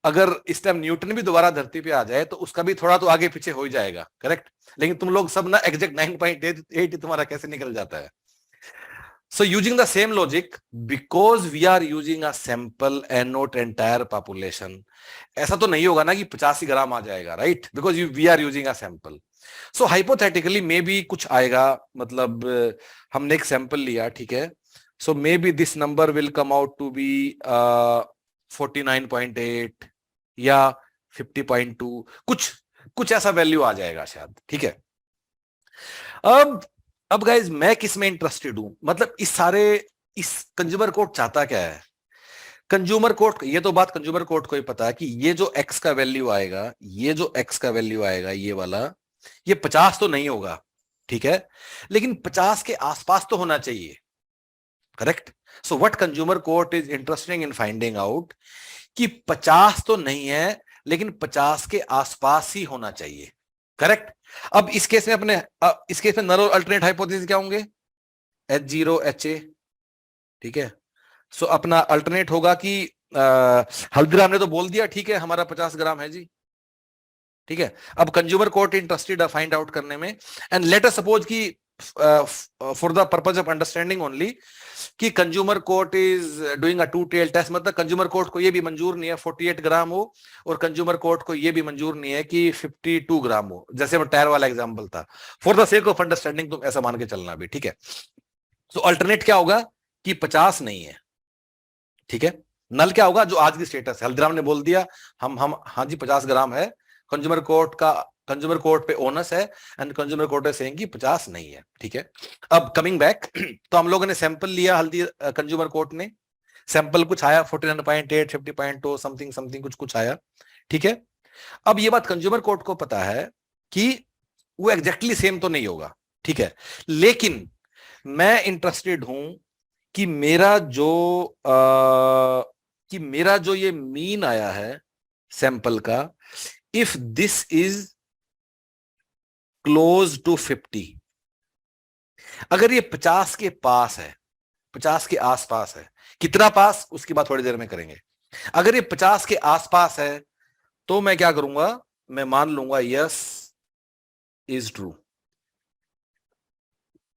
अगर इस टाइम न्यूटन भी दोबारा धरती पे आ जाए तो उसका भी थोड़ा तो आगे पीछे हो ही जाएगा. करेक्ट. लेकिन तुम लोग सब ना एग्जैक्ट 9.8 तुम्हारा कैसे निकल जाता है. So using the same logic, because we are using a sample and not entire population, ऐसा तो नहीं होगा ना कि 85 ग्राम आ जाएगा, right? Because we are using a sample. So hypothetically maybe कुछ आएगा, मतलब हमने एक सैंपल लिया. ठीक है. So maybe this number will come out to be 49.8 या 50.2, कुछ ऐसा वैल्यू आ जाएगा शायद. ठीक है. अब गाइज, मैं किस में इंटरेस्टेड हूं, मतलब इस कंज्यूमर कोर्ट चाहता क्या है. कंज्यूमर कोर्ट, ये तो बात कंज्यूमर कोर्ट को ही पता है कि ये जो x का वैल्यू आएगा, ये वाला, ये 50 तो नहीं होगा. ठीक है. लेकिन 50 के आसपास तो होना चाहिए. Correct. So what consumer court is interested in finding out कि 50 तो नहीं है लेकिन 50 के आसपास ही होना चाहिए. करेक्ट. अब इस केस में नल और अल्टरनेट हाइपोथेसिस क्या होंगे? H0 HA. ठीक है. सो अपना अल्टरनेट होगा कि हल्दीराम ने तो बोल दिया ठीक है हमारा 50 ग्राम है जी. ठीक है. अब consumer court interested find out करने में, एंड लेट अस सपोज कि for the purpose of understanding only कि consumer court is doing a two tail test, मतलब कंज्यूमर कोर्ट को ये भी मंजूर नहीं है 48 ग्राम हो और कंज्यूमर कोर्ट को ये भी मंजूर नहीं है कि 52 ग्राम हो, जैसे वो टायर वाला एग्जांपल था. For the sake of understanding तुम ऐसा मान के चलना भी. ठीक है. सो अल्टरनेट क्या होगा कि 50 नहीं है. ठीक है. नल क्या होगा? जो आज की स्टेटस है। हल्दीराम ने बोल दिया हम हाँ जी 50 ग्राम है, कंज्यूमर कोर्ट पे ओनस है एंड कंज्यूमर कोर्ट है सेइंग कि 50 नहीं है, ठीक है। अब कमिंग बैक, तो हम लोगों ने सैंपल लिया, कंज्यूमर कोर्ट ने सैंपल कुछ आया 49.8, 50.2 समथिंग समथिंग कुछ आया, ठीक है। अब ये बात कंज्यूमर कोर्ट को पता है कि वो एग्जैक्टली सेम तो नहीं होगा, ठीक है, लेकिन मैं इंटरेस्टेड हूं कि मेरा जो ये मीन आया है सैंपल का, if this is close to 50, अगर ये 50 के पास है, 50 के आसपास है, कितना पास उसकी बात थोड़ी देर में करेंगे। अगर ये 50 के आसपास है तो मैं क्या करूंगा, मैं मान लूंगा यस इज ट्रू,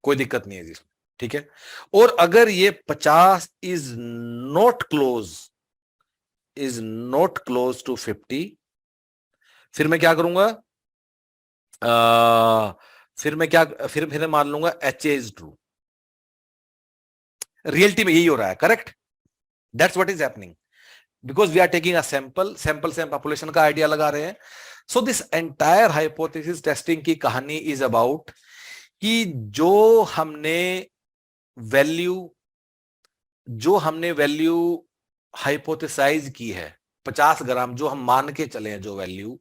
कोई दिक्कत नहीं है जिसमें, ठीक है। और अगर ये 50 इज नॉट क्लोज टू 50, फिर मैं क्या करूंगा, फिर मैं मान लूंगा H A is true. Reality में यही हो रहा है, correct? That's what is happening, because we are taking a sample से हम पॉपुलेशन का आइडिया लगा रहे हैं। So this entire hypothesis testing की कहानी इज अबाउट कि जो हमने वैल्यू हाइपोथेसाइज की है 50 ग्राम, जो हम मान के चले हैं, जो वैल्यू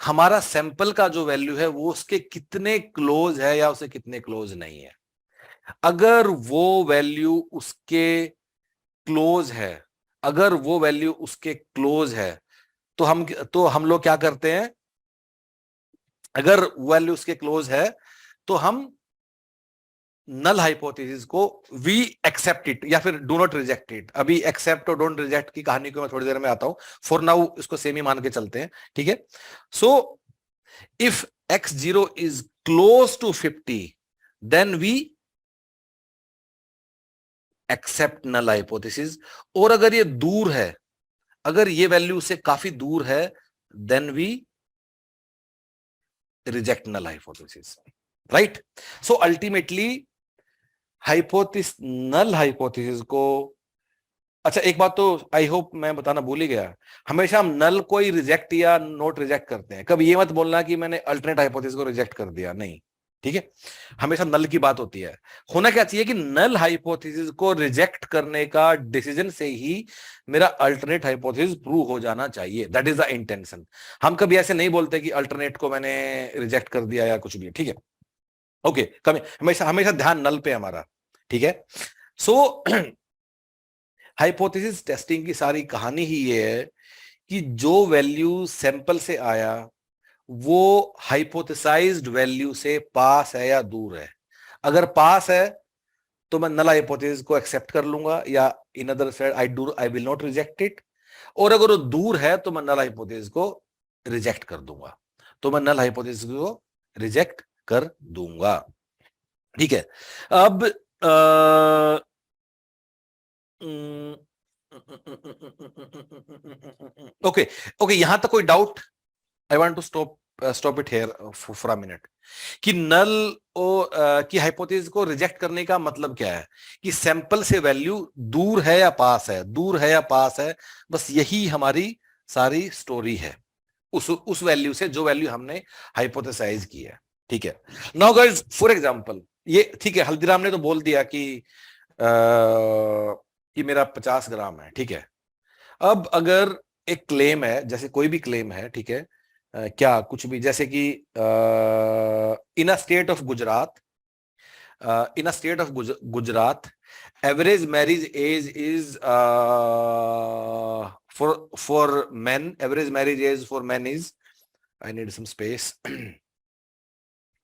हमारा सैंपल का जो वैल्यू है वो उसके कितने क्लोज है या उसे कितने क्लोज नहीं है। अगर वो वैल्यू उसके क्लोज है, तो हम लोग क्या करते हैं, अगर वैल्यू उसके क्लोज है तो हम नल हाइपोथेसिस को वी एक्सेप्ट इट या फिर डू नॉट रिजेक्ट इट। अभी एक्सेप्ट और डोंट रिजेक्ट की कहानी को मैं थोड़ी देर में आता हूं, फॉर नाउ इसको सेम ही मान के चलते हैं, ठीक है। So if x0 is close to 50 then we accept null hypothesis, और अगर ये दूर है, अगर ये वैल्यू से काफी दूर है, then we reject null hypothesis, right. So ultimately null hypothesis को, अच्छा एक बात तो आई होप मैं बताना भूल ही गया, हमेशा हम नल को ही रिजेक्ट या नोट रिजेक्ट करते हैं। कभी ये मत बोलना कि मैंने अल्टरनेट हाइपोथेसिस को रिजेक्ट कर दिया, नहीं, ठीक है। हमेशा नल की बात होती है। होना क्या चाहिए कि नल हाइपोथेसिस को रिजेक्ट करने का डिसीजन से ही मेरा अल्टरनेट हाइपोथेसिस प्रूव हो जाना चाहिए, दैट इज द इंटेंशन। हम कभी ऐसे नहीं बोलते कि अल्टरनेट को मैंने रिजेक्ट कर दिया या कुछ भी, ठीक है, ओके। हमेशा ध्यान नल पे हमारा, ठीक है। सो हाइपोथेसिस टेस्टिंग की सारी कहानी ही ये है कि जो वैल्यू सैंपल से आया वो हाइपोथेसाइज्ड वैल्यू से पास है या दूर है। अगर पास है तो मैं नल हाइपोथेसिस को एक्सेप्ट कर लूंगा, या in other side I will not reject it. और अगर वो दूर है तो मैं नल हाइपोथेसिस को रिजेक्ट कर दूंगा, ठीक है। अब ओके, यहां तक कोई doubt? I want to stop it here for a minute कि नल की हाइपोथेसिस को रिजेक्ट करने का मतलब क्या है कि सैंपल से वैल्यू दूर है या पास है, बस यही हमारी सारी स्टोरी है, उस वैल्यू से जो वैल्यू हमने हाइपोथेसाइज की है, ठीक है। नाउ गाइस, फॉर एग्जांपल, ये ठीक है, हल्दीराम ने तो बोल दिया कि मेरा 50 ग्राम है, ठीक है। अब अगर एक क्लेम है, जैसे कोई भी क्लेम है, ठीक है, क्या कुछ भी, जैसे कि in a state of Gujarat average marriage age is for men, average marriage age for men is, I need some space,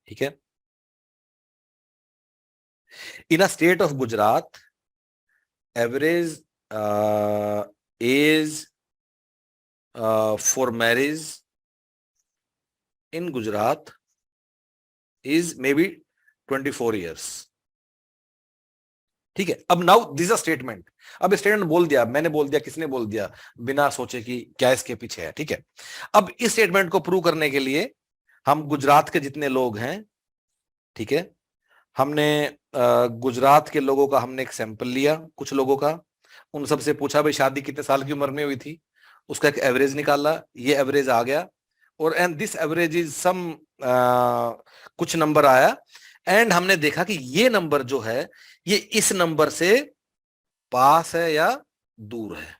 ठीक है। In a state of Gujarat average age for marriage in Gujarat is maybe 24 years, ठीक है। अब now this a statement, अब statement बोल दिया, मैंने बोल दिया, किसने बोल दिया, बिना सोचे कि क्या इसके पीछे है, ठीक है। अब इस स्टेटमेंट को प्रूव करने के लिए हम गुजरात के जितने लोग हैं, ठीक है, हमने गुजरात के लोगों का हमने एक सैंपल लिया, कुछ लोगों का, उन सबसे पूछा भाई शादी कितने साल की उम्र में हुई थी, उसका एक एवरेज निकाला, ये एवरेज आ गया, और and this average is some कुछ नंबर आया, एंड हमने देखा कि ये नंबर जो है ये इस नंबर से पास है या दूर है।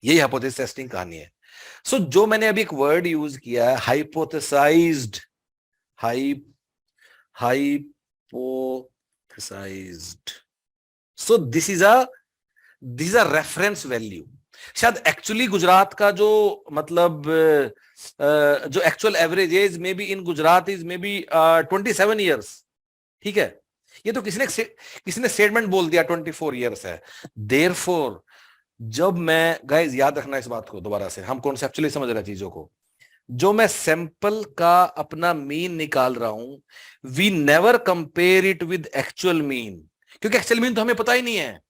यही हाइपोथेसिस टेस्टिंग कहानी है। सो जो मैंने अभी एक वर्ड यूज किया है, hypothesized, hypothesized, so this is a reference value. शायद एक्चुअली गुजरात का जो मतलब जो actual average age maybe in Gujarat is maybe 27 years, ठीक है, ये तो किसी ने स्टेटमेंट बोल दिया 24 ईयर्स है। देयरफॉर जब मैं, गाइस याद रखना इस बात को, दोबारा से हम कॉन्सेप्चुअली समझ रहे हैं चीजों को, जो मैं सैंपल का अपना मीन निकाल रहा हूं, we never compare it with actual mean, क्योंकि एक्चुअल मीन तो हमें पता ही नहीं है,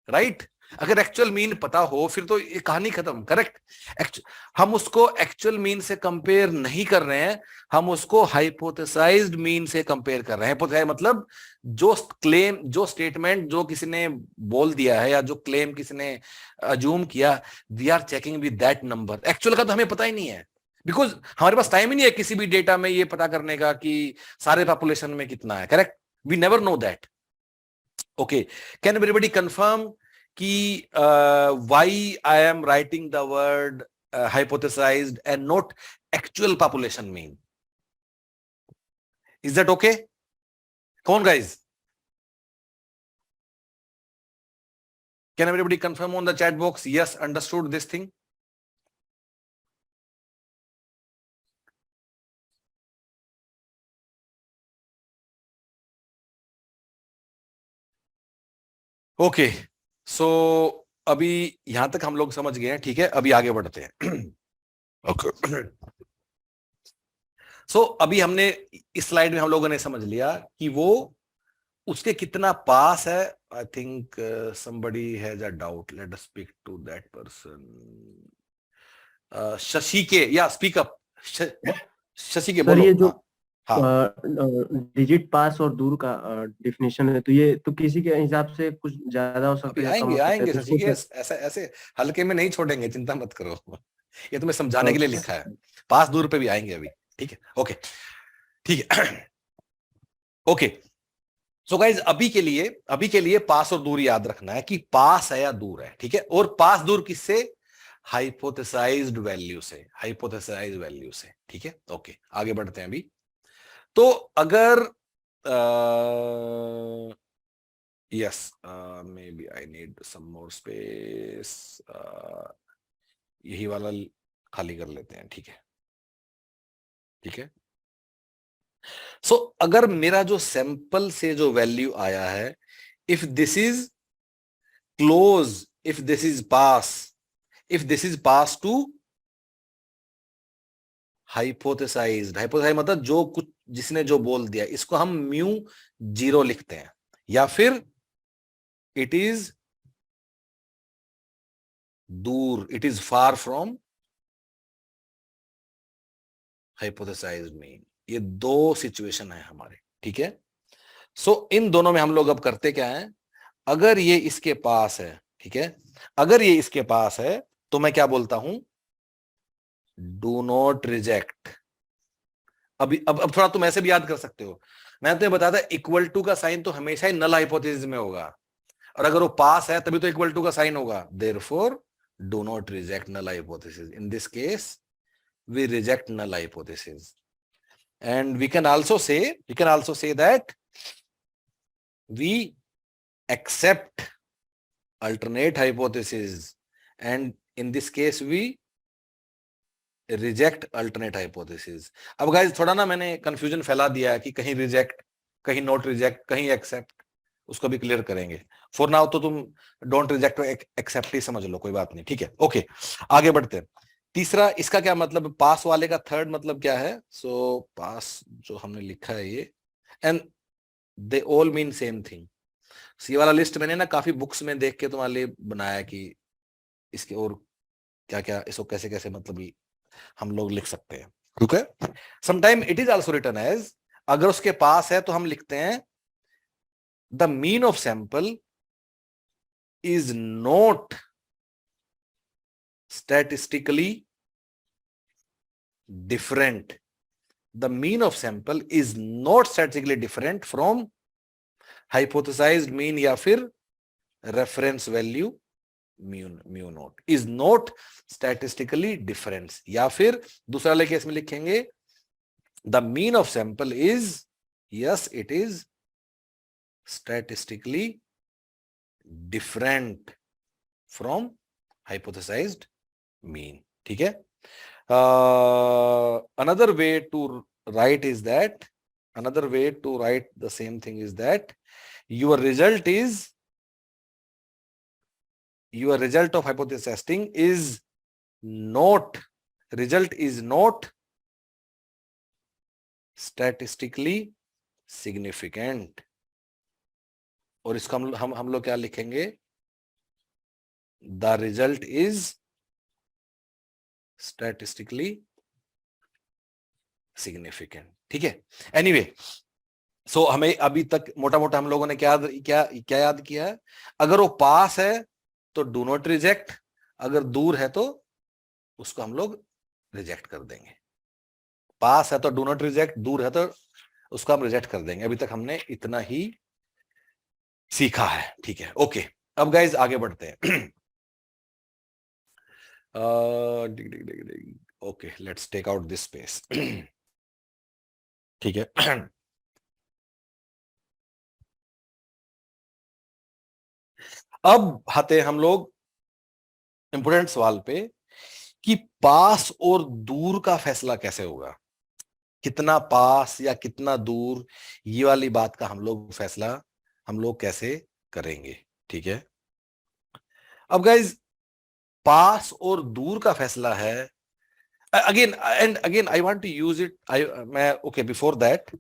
राइट? अगर एक्चुअल मीन पता हो फिर तो ये कहानी खत्म, करेक्ट? हम उसको एक्चुअल मीन से कंपेयर नहीं कर रहे हैं, हम उसको हाइपोथेसाइज्ड मीन से कंपेयर कर रहे हैं। हाइपोथेसाइज मतलब जो क्लेम, जो स्टेटमेंट जो किसी ने बोल दिया है या जो क्लेम किसी ने अज्यूम किया, we are checking with that number. Actual का तो हमें पता ही नहीं है, बिकॉज हमारे पास टाइम ही नहीं है किसी भी डेटा में ये पता करने का कि सारे पॉपुलेशन में कितना है, correct? We never know that. Okay, can everybody confirm कि why I am writing the word hypothesized and not actual population mean? Is that okay? Come on, guys. Can everybody confirm on the chat box? Yes, understood this thing. Okay. सो अभी यहां तक हम लोग समझ गए हैं, ठीक है? अभी आगे बढ़ते हैं। ओके, सो अभी हमने इस स्लाइड में हम लोगों ने समझ लिया कि वो उसके कितना पास है। I think somebody has a doubt, let us speak to that person. Shashi के, या स्पीक अप, शशि के, बोलो। ये जो हाँ, डिजिट पास और दूर का डेफिनेशन है, तो ये तो किसी के हिसाब से कुछ ज्यादा हो सकता है, कम हो सकता है, आएंगे तो शशि के, ऐसे ऐसे हल्के में नहीं छोड़ेंगे, चिंता मत करो। ये तुम्हें समझाने के लिए लिखा है, पास दूर पे भी आएंगे अभी, ठीक है? ओके, ठीक है। ओके, सो गाइज अभी के लिए पास और दूर याद रखना है कि पास है या दूर है, ठीक है? और पास दूर किससे? हाइपोथेसाइज्ड वैल्यू से, हाइपोथेसाइज्ड वैल्यू से, ठीक है? ओके, आगे बढ़ते हैं अभी। तो अगर yes, maybe I need some more space, यही वाला खाली कर लेते हैं, ठीक है? ठीक है, सो अगर मेरा जो सैंपल से जो वैल्यू आया है, if this is close, if this is पास टू हाइपोथेसाइज्ड, हाइपोथेसाइज मतलब जो कुछ जिसने जो बोल दिया, इसको हम म्यू 0 लिखते हैं, या फिर इट इज दूर, it is far from hypothesized mean. ये दो सिचुएशन है हमारे, ठीक है? सो इन दोनों में हम लोग अब करते क्या है, अगर ये इसके पास है, ठीक है, अगर ये इसके पास है तो मैं क्या बोलता हूं, डू नॉट रिजेक्ट। अब थोड़ा तुम ऐसे भी याद कर सकते हो, मैं तुम्हें बताता इक्वल टू का साइन तो हमेशा ही नल हाइपोथेसिस में होगा, और अगर वो पास है तभी तो इक्वल टू का साइन होगा। Therefore do not reject null hypothesis. In this case we reject null hypothesis, and we can also say that we accept alternate hypothesis, and in this case we reject alternate hypothesis. अब guys थोड़ा ना मैंने confusion फैला दिया है कि कहीं reject, कहीं not reject, कहीं accept, उसको भी क्लियर करेंगे। फॉर नाउ तो तुम डोंट रिजेक्ट एक्सेप्ट ही समझ लो, कोई बात नहीं, ठीक है? ओके, आगे बढ़ते हैं। तीसरा, इसका क्या मतलब, पास वाले का थर्ड मतलब क्या है? सो पास जो हमने लिखा है ये, and they all mean same thing. ये वाला लिस्ट मैंने ना काफी बुक्स में देख के तुम्हारे लिए बनाया कि इसके और क्या क्या, इसको कैसे कैसे मतलब हम लोग लिख सकते हैं, ठीक है? Sometime it is also written as, अगर उसके पास है तो हम लिखते हैं the mean of sample is not statistically different. The mean of sample is not statistically different from hypothesized mean या फिर reference value mu naught is not statistically different. या फिर दूसरा वाले केस में लिखेंगे the mean of sample is, yes, it is statistically different from hypothesized mean. ठीक है. Another way to write is that, another way to write the same thing is that your result of hypothesis testing is not, result is not statistically significant. और इसको हम लोग क्या लिखेंगे? The result is statistically significant. ठीक है. Anyway, so हमें अभी तक मोटा मोटा हम लोगों ने क्या याद किया है? अगर वो पास है तो डू नॉट रिजेक्ट, अगर दूर है तो उसको हम लोग रिजेक्ट कर देंगे. पास है तो डू नॉट रिजेक्ट, दूर है तो उसको हम रिजेक्ट कर देंगे. अभी तक हमने इतना ही सीखा है. ठीक है. ओके, अब गाइज आगे बढ़ते हैं. Okay, let's take out this space. ठीक है. अब आते हम लोग इंपोर्टेंट सवाल पे कि पास और दूर का फैसला कैसे होगा. कितना पास या कितना दूर, ये वाली बात का हम लोग फैसला हम लोग कैसे करेंगे. ठीक है. अब गाइज पास और दूर का फैसला है, again and again I want to use it. मैं ओके बिफोर दैट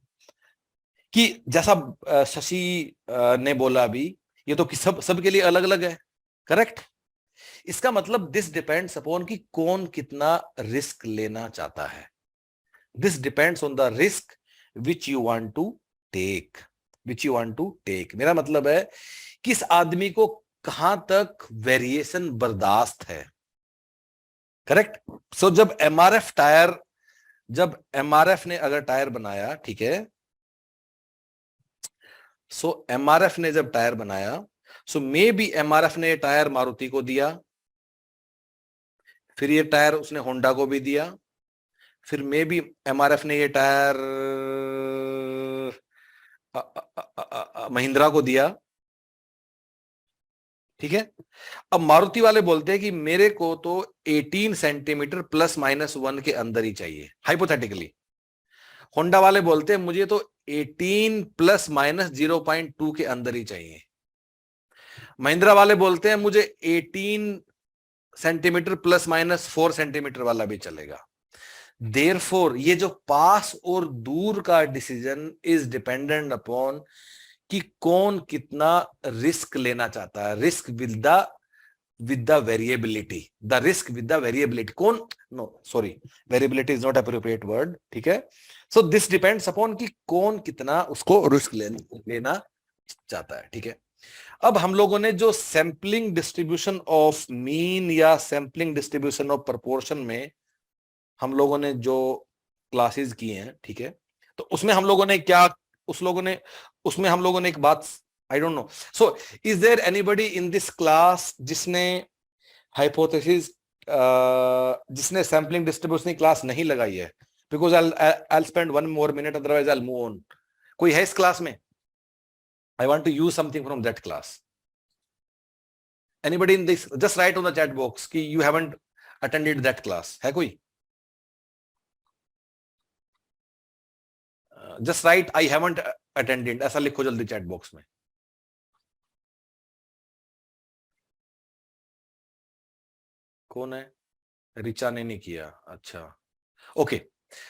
कि जैसा शशि ने बोला अभी, ये तो सबके लिए अलग अलग है. करेक्ट. इसका मतलब दिस डिपेंड्स अपॉन कि कौन कितना रिस्क लेना चाहता है. This depends on the risk which you want to take, which you want to take. मेरा मतलब है किस आदमी को कहां तक वेरिएशन बर्दाश्त है. करेक्ट. सो जब एमआरएफ ने अगर टायर बनाया, ठीक है, सो एमआरएफ ने जब टायर बनाया, सो मे बी एमआरएफ ने टायर मारुति को दिया, फिर ये टायर उसने होंडा को भी दिया, फिर मे बी एमआरएफ ने ये टायर महिंद्रा को दिया. ठीक है. अब मारुति वाले बोलते हैं कि मेरे को तो 18 सेंटीमीटर ±1 के अंदर ही चाहिए, हाइपोथेटिकली. होंडा वाले बोलते हैं मुझे तो 18 ±0.2 के अंदर ही चाहिए. महिंद्रा वाले बोलते हैं मुझे 18 सेंटीमीटर ±4 सेंटीमीटर वाला भी चलेगा. देयरफॉर ये जो पास और दूर का डिसीजन इज डिपेंडेंट अपॉन कि कौन कितना रिस्क लेना चाहता है. Risk with the variability, the risk with the variability. कौन, no sorry, variability is not appropriate word. ठीक है. सो दिस डिपेंड्स अपॉन कि कौन कितना उसको रिस्क लेना चाहता है. ठीक है. अब हम लोगों ने जो सैंपलिंग डिस्ट्रीब्यूशन ऑफ मीन या सैंपलिंग डिस्ट्रीब्यूशन ऑफ प्रोपोर्शन में हम लोगों ने जो क्लासेस की हैं, ठीक है, तो उसमें हम लोगों ने क्या, उसमें हम लोगों ने एक बात, I don't know, so is there anybody in this class जिसने हाइपोथेसिस, जिसने सैंपलिंग डिस्ट्रीब्यूशन की क्लास नहीं लगाई है? Because I'll spend one more minute, otherwise I'll move on. कोई है इस क्लास में? I want to use something from that class. Anybody in this? Just write on the chat box कि you haven't attended that class. है कोई? Just write I haven't attended. ऐसा लिखो जल्दी चैट बॉक्स में. कौन है? रिचा ने नहीं किया. अच्छा, okay.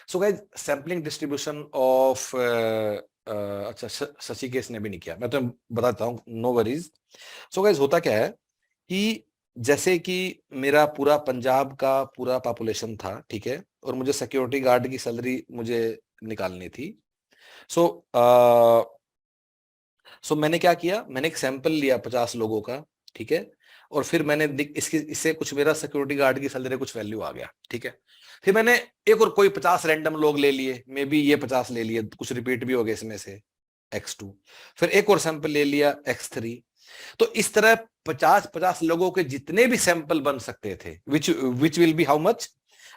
So guys sampling distribution of, अच्छा शशिकेश ने भी नहीं किया, मैं तो बताता हूँ, नो वरीज. सो गाइज होता क्या है कि जैसे कि मेरा पूरा पंजाब का पूरा पॉपुलेशन था, ठीक है, और मुझे सिक्योरिटी गार्ड की सैलरी मुझे निकालनी थी. सो मैंने क्या किया, मैंने एक सैंपल लिया 50 लोगों का, ठीक है, और फिर मैंने इससे कुछ मेरा सिक्योरिटी गार्ड की सैलरी कुछ वैल्यू आ गया, ठीक है। फिर मैंने एक और कोई 50 रैंडम लोग ले लिए, मे बी ये 50 ले लिए, कुछ रिपीट भी हो गए इसमें से, x2, फिर एक और सैंपल ले लिया x3। तो इस तरह 50 लोगों के जितने भी सैंपल बन सकते थे, which will be how much,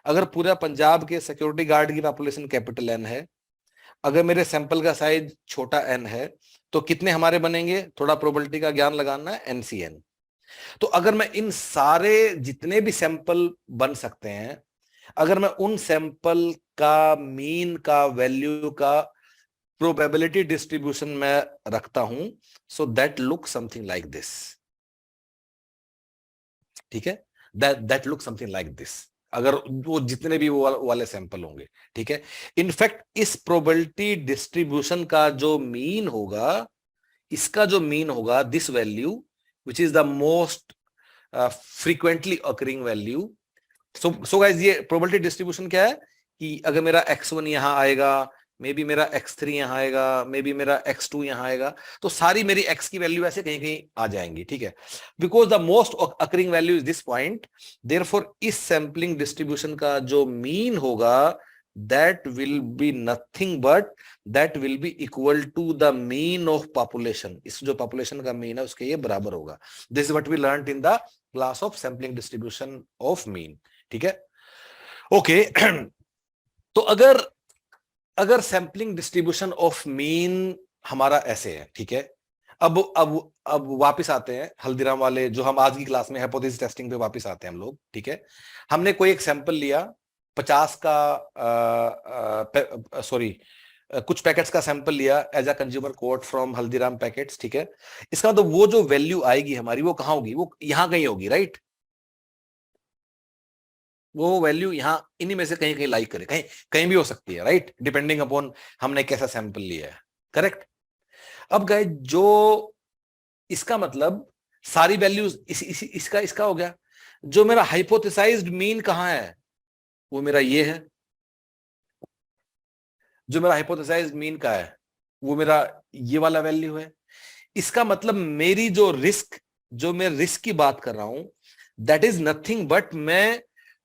अगर पूरा पंजाब के सिक्योरिटी गार्ड की पॉपुलेशन कैपिटल N है, अगर मेरे सैंपल का साइज छोटा n है, तो कितने हमारे बनेंगे, थोड़ा प्रोबेबिलिटी का ज्ञान लगाना है, NCN। तो अगर मैं इन सारे जितने भी सैंपल बन सकते हैं, अगर मैं उन सैंपल का मीन का वैल्यू का प्रोबेबिलिटी डिस्ट्रीब्यूशन में रखता हूं, so that look something like this, ठीक है, that look something like this, अगर वो जितने भी वो वाले सैंपल होंगे, ठीक है। इनफैक्ट इस प्रोबेबिलिटी डिस्ट्रीब्यूशन का जो मीन होगा, इसका जो मीन होगा, this value which is the most frequently occurring value. So guys, ये probability distribution क्या है कि अगर मेरा x1 यहां आएगा, मे बी मेरा x3 यहां आएगा, मे बी मेरा x2 यहां आएगा, तो सारी मेरी x की वैल्यू ऐसे कहीं कहीं आ जाएंगी, ठीक है। Because the most occurring value is this point, therefore इस सैम्पलिंग डिस्ट्रीब्यूशन का जो मीन होगा, that will be nothing but that will be equal to the mean of population. इस जो population का mean है उसके ये बराबर होगा. This is what we learned in the class of sampling distribution of mean. ठीक है, ओके तो अगर सैम्पलिंग डिस्ट्रीब्यूशन ऑफ मीन हमारा ऐसे है, ठीक है, अब वापस आते हैं हल्दीराम वाले, जो हम आज की क्लास में हाइपोथेसिस टेस्टिंग पे वापस आते हैं हम लोग, ठीक है। हमने कोई एक सैंपल लिया 50 का कुछ पैकेट्स का सैंपल लिया as a consumer code from Haldiram packets, ठीक है। इसका मतलब वो जो वैल्यू आएगी हमारी वो कहां होगी, वो यहां कहीं होगी, राइट। वो वैल्यू यहां इन्हीं में से कहीं कहीं लाई करे, कहीं भी हो सकती है, राइट, डिपेंडिंग अपॉन हमने कैसा सैंपल लिया है, करेक्ट। अब गाइस जो इसका मतलब सारी वैल्यूज इसका हो गया। जो मेरा हाइपोथेसाइज्ड मीन कहां है, वो मेरा ये है। जो मेरा हाइपोथेसाइज्ड मीन का है वो मेरा ये वाला वैल्यू है। इसका मतलब मेरी जो मैं रिस्क की बात कर रहा हूं, दैट इज नथिंग बट मैं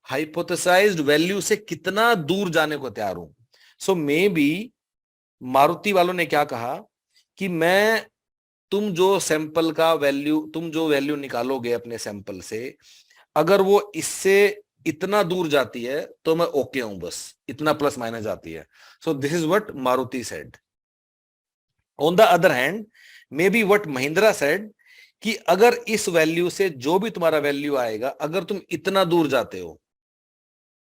हाइपोथेसाइज्ड वैल्यू से कितना दूर जाने को तैयार हूं। सो मे बी मारुति वालों ने क्या कहा कि तुम जो वैल्यू निकालोगे अपने सैंपल से, अगर वो इससे इतना दूर जाती है तो मैं ओके हूं, बस इतना प्लस माइनस जाती है। So this is what Maruti said. On the other hand may be what Mahindra said कि अगर इस वैल्यू से जो भी तुम्हारा वैल्यू आएगा, अगर तुम इतना दूर जाते हो,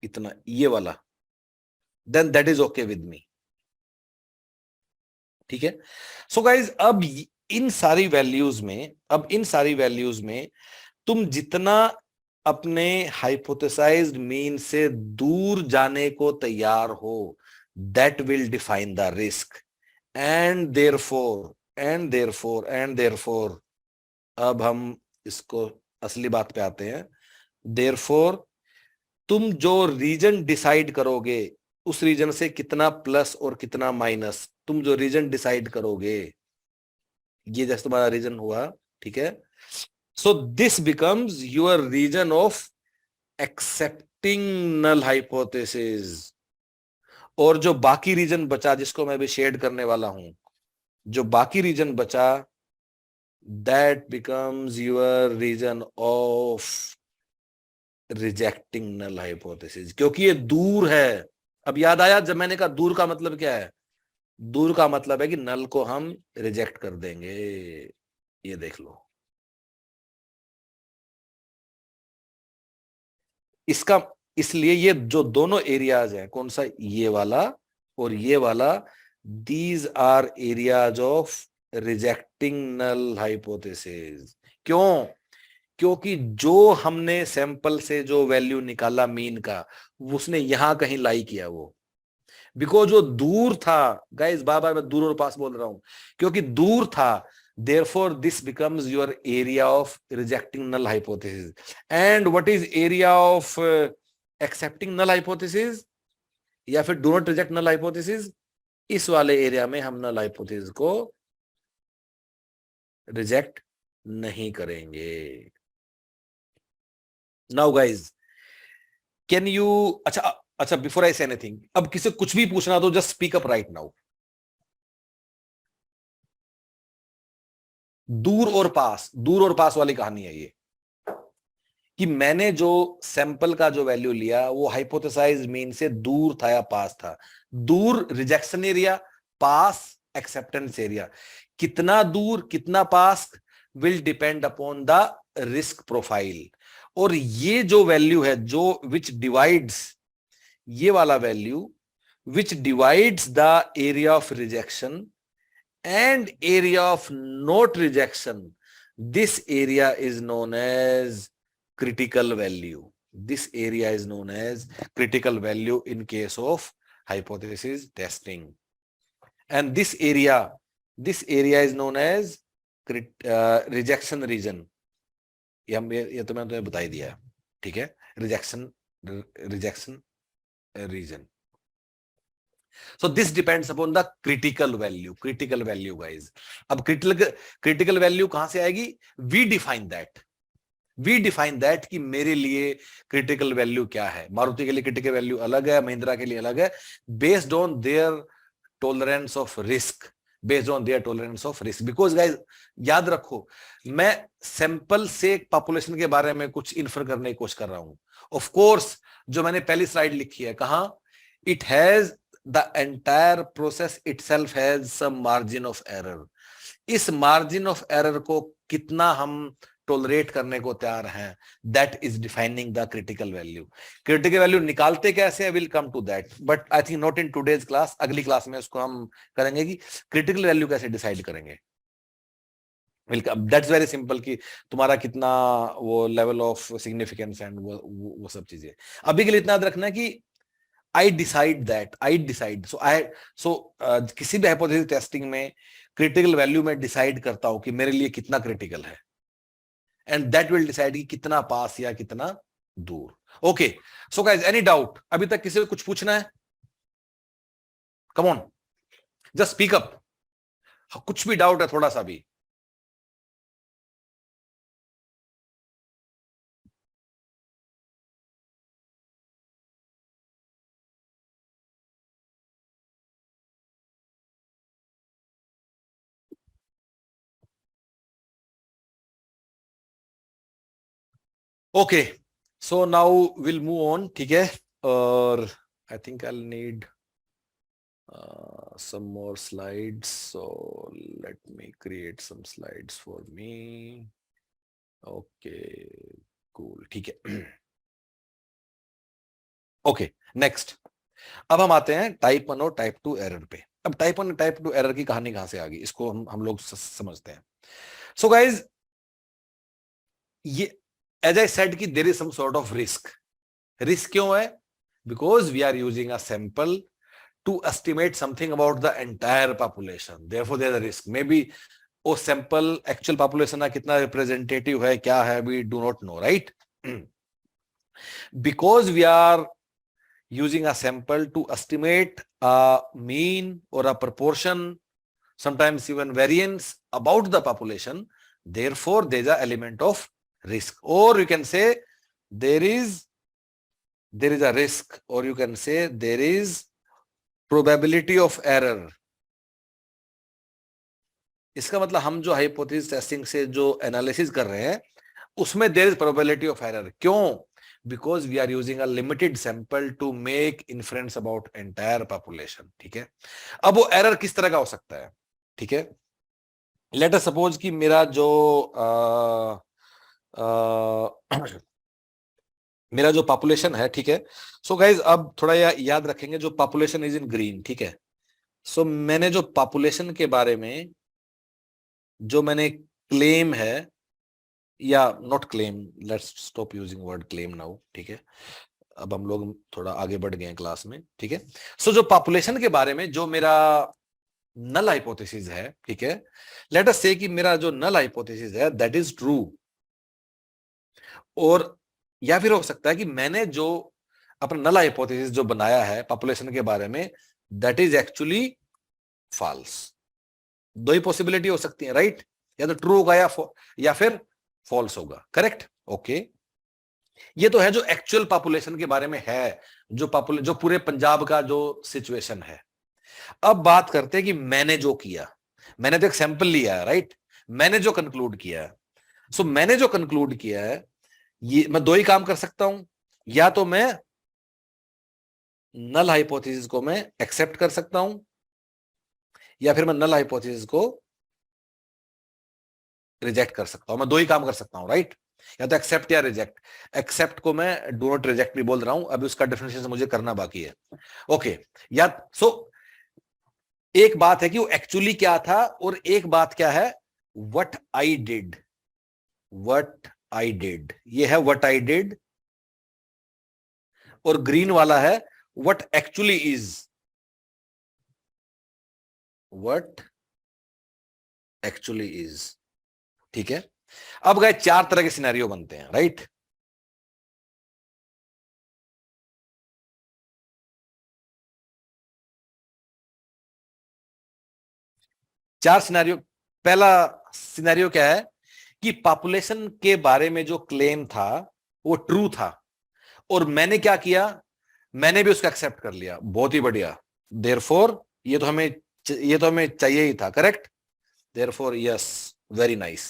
इतना ये वाला, then that is okay with me, ठीक है। सो गाइज अब इन सारी वैल्यूज में तुम जितना अपने हाइपोथेसाइज्ड मीन से दूर जाने को तैयार हो, that will define the risk. And therefore अब हम इसको असली बात पे आते हैं। देयरफॉर तुम जो रीजन डिसाइड करोगे, उस रीजन से कितना प्लस और कितना माइनस, तुम जो रीजन डिसाइड करोगे, ये जैसे तुम्हारा रीजन हुआ, ठीक है। So this becomes your region of accepting null hypothesis. और जो बाकी रीजन बचा, जिसको मैं भी शेड करने वाला हूं, जो बाकी रीजन बचा, that becomes your region of rejecting null hypothesis, क्योंकि ये दूर है। अब याद आया जब मैंने कहा दूर का मतलब क्या है? दूर का मतलब है कि नल को हम रिजेक्ट कर देंगे। ये देख लो, इसलिए ये जो दोनों एरियाज हैं, कौन सा, ये वाला और ये वाला, these are areas of rejecting null hypothesis. क्यों? क्योंकि जो हमने सैंपल से जो वैल्यू निकाला मीन का, उसने यहां कहीं लाई किया वो, बिकॉज जो दूर था। गाइस बार बार मैं दूर और पास बोल रहा हूं, क्योंकि दूर था। therefore this becomes your area of rejecting null hypothesis. And what is area of accepting null hypothesis या फिर do not reject null hypothesis? इस वाले एरिया में हम null hypothesis को रिजेक्ट नहीं करेंगे। नाउ गाइज कैन यू, अच्छा बिफोर आई से एनीथिंग, अब किसी कुछ भी पूछना तो just speak up right now. दूर और पास वाली कहानी है ये, कि मैंने जो सैंपल का जो वैल्यू लिया वो हाइपोथेसाइज मीन से दूर था या पास था। दूर रिजेक्शन एरिया, पास एक्सेप्टेंस एरिया। कितना दूर कितना पास will depend upon the risk profile. और ये जो वैल्यू है जो विच डिवाइड्स, ये वाला value which divides the area of rejection and area of not rejection, this area is known as critical value. This area is known as critical value in case of hypothesis testing, and this area is known as rejection region. ये तो मैंने तुम्हें बता ही दिया है, ठीक है। Rejection region. So this depends upon the critical value guys. अब critical value कहां से आएगी? We define that कि मेरे लिए critical value क्या है। मारुति के लिए critical value अलग है, महिंद्रा के लिए अलग है, based on their tolerance of risk, because guys याद रखो, मैं सैंपल से पॉपुलेशन के बारे में कुछ इन्फर करने की कोशिश कर रहा हूं। ऑफ कोर्स जो मैंने पहली स्लाइड लिखी है, कहां, it has the entire process itself has some margin of error. इस margin of error को कितना हम टोलरेट करने को तैयार हैं, that is defining the critical value. Critical value निकालते कैसे है, will come to that, but I think not in today's class. अगली क्लास में उसको हम करेंगे कि critical value कैसे डिसाइड करेंगे। That's very simple कि तुम्हारा कितना वो level of significance and वो सब चीजें। अभी के लिए इतना याद रखना है कि I decide. So किसी भी हाइपोथेसिस टेस्टिंग में क्रिटिकल वैल्यू में डिसाइड करता हूं कि मेरे लिए कितना क्रिटिकल है, एंड दैट विल डिसाइड कि कितना पास या कितना दूर। Okay, so guys any doubt? अभी तक किसी को कुछ पूछना है? Come on, just speak up. कुछ भी डाउट है थोड़ा सा भी? Okay, so now we'll move on, ठीक है। और I think I'll need some more slides, so let me create some slides for me. Okay, cool, ठीक है। Okay, next. अब हम आते हैं टाइप 1 और टाइप 2 एरर पे। अब टाइप 1 और टाइप 2 एरर की कहानी कहां से आ गई, इसको हम लोग समझते हैं। So guys, ये as I said कि there is some sort of risk क्यों है? Because we are using a sample to estimate something about the entire population, therefore there is a risk. Maybe वो sample actual population का कितना representative है, क्या है, we do not know, right? Because we are using a sample to estimate a mean or a proportion, sometimes even variance about the population, therefore there is an element of risk, or you can say there is a risk, or you can say there is probability of error. इसका मतलब हम जो hypothesis testing से जो analysis कर रहे हैं उसमें there is probability of error. क्यों? Because we are using a limited sample to make inference about entire population. ठीक है। अब वो एरर किस तरह का हो सकता है? ठीक है, लेट अस सपोज कि मेरा जो मेरा जो पॉपुलेशन है, ठीक है। सो गाइज अब थोड़ा याद रखेंगे, जो पॉपुलेशन इज इन ग्रीन, ठीक है। सो मैंने जो पॉपुलेशन के बारे में जो मैंने क्लेम है, या not claim, let's stop using word claim now, ठीक है। अब हम लोग थोड़ा आगे बढ़ गए हैं क्लास में, ठीक है। सो जो पॉपुलेशन के बारे में जो मेरा नल हाइपोथेसिस है, ठीक है, लेट अस से कि मेरा जो नल हाइपोथेसिस है दैट इज ट्रू, और या फिर हो सकता है कि मैंने जो अपना नल हाइपोथेसिस जो बनाया है पॉपुलेशन के बारे में दैट इज एक्चुअली फॉल्स। दो ही पॉसिबिलिटी हो सकती है, राइट? या तो ट्रू होगा या फिर फॉल्स होगा। Correct, okay. ये तो है जो एक्चुअल पॉपुलेशन के बारे में है, जो पूरे पंजाब का जो सिचुएशन है। अब बात करते हैं कि मैंने जो किया, मैंने तो एक सैंपल लिया है, राइट। मैंने जो कंक्लूड किया है, सो मैंने जो कंक्लूड किया है, ये मैं दो ही काम कर सकता हूं, या तो मैं नल हाइपोथेसिस को मैं एक्सेप्ट कर सकता हूं, या फिर मैं नल हाइपोथेसिस को रिजेक्ट कर सकता हूं। मैं दो ही काम कर सकता हूं, राइट। या तो एक्सेप्ट या रिजेक्ट। एक्सेप्ट को मैं डू नॉट रिजेक्ट भी बोल रहा हूं, अभी उसका डेफिनेशन मुझे करना बाकी है। ओके, या सो एक बात है कि वो एक्चुअली क्या था, और एक बात क्या है, what I did. What I did, ये है व्हाट आई डिड, और ग्रीन वाला है what actually is. What actually is, ठीक है। अब गए 4 तरह के सिनेरियो बनते हैं, राइट। चार सिनेरियो। पहला सिनेरियो क्या है कि पॉपुलेशन के बारे में जो क्लेम था वो ट्रू था, और मैंने क्या किया, मैंने भी उसको एक्सेप्ट कर लिया। बहुत ही बढ़िया। देयरफॉर ये तो हमें चाहिए ही था, correct. Therefore yes, very nice.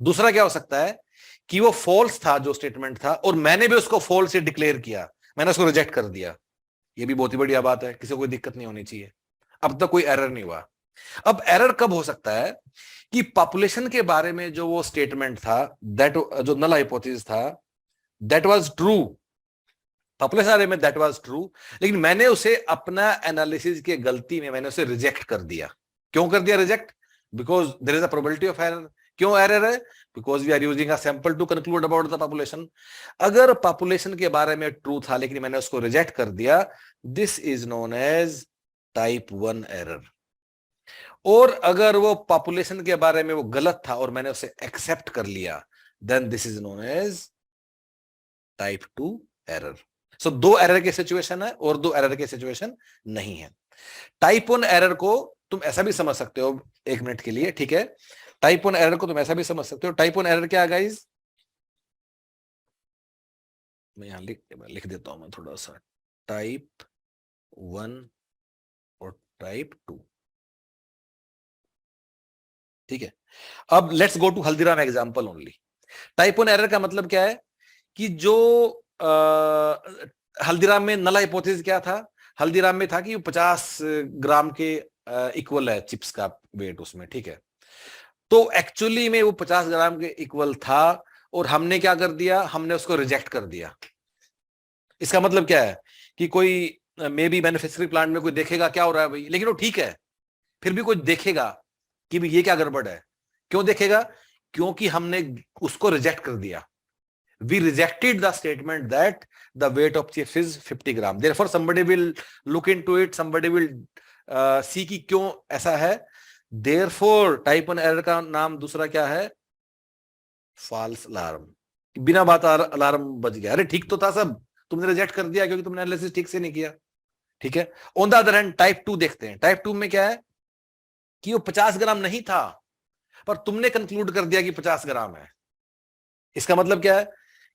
दूसरा क्या हो सकता है कि वो फॉल्स था जो स्टेटमेंट था, और मैंने भी उसको फॉल्स से डिक्लेयर किया, मैंने उसको रिजेक्ट कर दिया। ये भी बहुत ही बढ़िया बात है, किसी को कोई दिक्कत नहीं होनी चाहिए, अब तक कोई एरर नहीं हुआ। अब एरर कब हो सकता है कि पॉपुलेशन के बारे में जो वो स्टेटमेंट था, दैट जो नल हाइपोथेसिस था, दैट वाज ट्रू। पॉपुलेशन बारे में दैट वाज ट्रू, लेकिन मैंने उसे अपना एनालिसिस के गलती में मैंने उसे रिजेक्ट कर दिया। क्यों कर दिया reject? Because there is a probability of error. क्यों एरर है? Because we are using a sample to conclude about the population. अगर पॉपुलेशन के बारे में ट्रू था लेकिन मैंने उसको रिजेक्ट कर दिया, this is known as type 1 error. और अगर वो पॉपुलेशन के बारे में वो गलत था और मैंने उसे एक्सेप्ट कर लिया, then this is known as type 2 error. So 2 error के सिचुएशन है और 2 एरर के सिचुएशन नहीं है। टाइप 1 एरर को तुम ऐसा भी समझ सकते हो, 1 मिनट के लिए, ठीक है। टाइप 1 एरर को तुम ऐसा भी समझ सकते हो। टाइप 1 एरर क्या है गाइस? मैं यहां लिख देता हूं मैं थोड़ा सा। टाइप 1 और टाइप 2, ठीक है। अब let's go to Haldiram example only. Type 1 error का मतलब क्या है कि जो हल्दीराम में नल हाइपोथेसिस क्या था? हल्दीराम में था कि 50 ग्राम के इक्वल है चिप्स का वेट उसमें, ठीक है। तो एक्चुअली में वो 50 ग्राम के इक्वल था, और हमने क्या कर दिया, हमने उसको रिजेक्ट कर दिया। इसका मतलब क्या है कि कोई मे बी मैन्युफैक्चरिंग प्लांट में कोई देखेगा क्या हो रहा है भाई, लेकिन वो ठीक है, फिर भी कोई देखेगा कि भाई ये क्या गड़बड़ है। क्यों देखेगा? क्योंकि हमने उसको रिजेक्ट कर दिया। We rejected the statement that the weight of chips is 50 gram. Therefore, somebody will look into it. Somebody will see कि क्यों ऐसा है। Therefore, type 1 error का नाम दूसरा क्या है? False alarm. बिना बात अलार्म बज गया। अरे ठीक तो था सब, तुमने रिजेक्ट कर दिया क्योंकि तुमने एनालिसिस ठीक से नहीं किया, ठीक है। On the other hand type 2 देखते हैं। टाइप 2 में क्या है कि वो 50 ग्राम नहीं था, पर तुमने कंक्लूड कर दिया कि 50 ग्राम है। इसका मतलब क्या है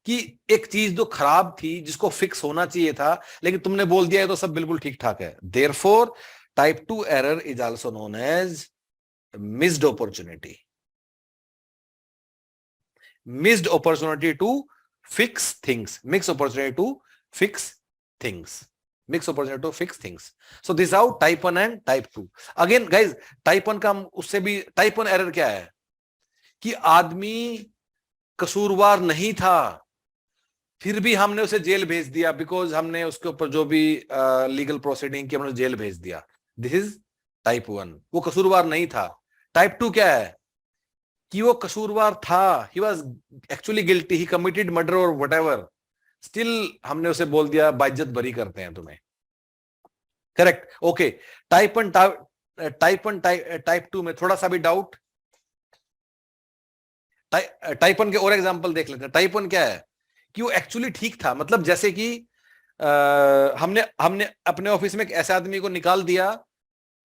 कि एक चीज जो खराब थी, जिसको फिक्स होना चाहिए था, लेकिन तुमने बोल दिया है तो सब बिल्कुल ठीक ठाक है। Therefore type 2 error is also known as missed opportunity. Missed opportunity to fix things. Mix opportunity to fix things. Mix opportunity to fix things. So this how type 1 and type 2। Again guys, type 1 का उससे भी, type 1 error क्या है कि आदमी कसूरवार नहीं था, फिर भी हमने उसे जेल भेज दिया, बिकॉज हमने उसके ऊपर जो भी लीगल प्रोसीडिंग की हमने जेल भेज दिया। This is type 1। वो कसूरवार नहीं था। टाइप 2 क्या है कि वो कसूरवार था, he was actually guilty, he committed murder और व्हाटएवर, स्टिल हमने उसे बोल दिया बाइज्जत बरी करते हैं तुम्हें। Correct, okay. टाइप 1 टाइप 2 में थोड़ा सा भी डाउट? टाइप 1 के और एग्जांपल देख लेते हैं। टाइप 1 क्या है कि वो एक्चुअली ठीक था, मतलब जैसे कि हमने अपने ऑफिस में एक ऐसे आदमी को निकाल दिया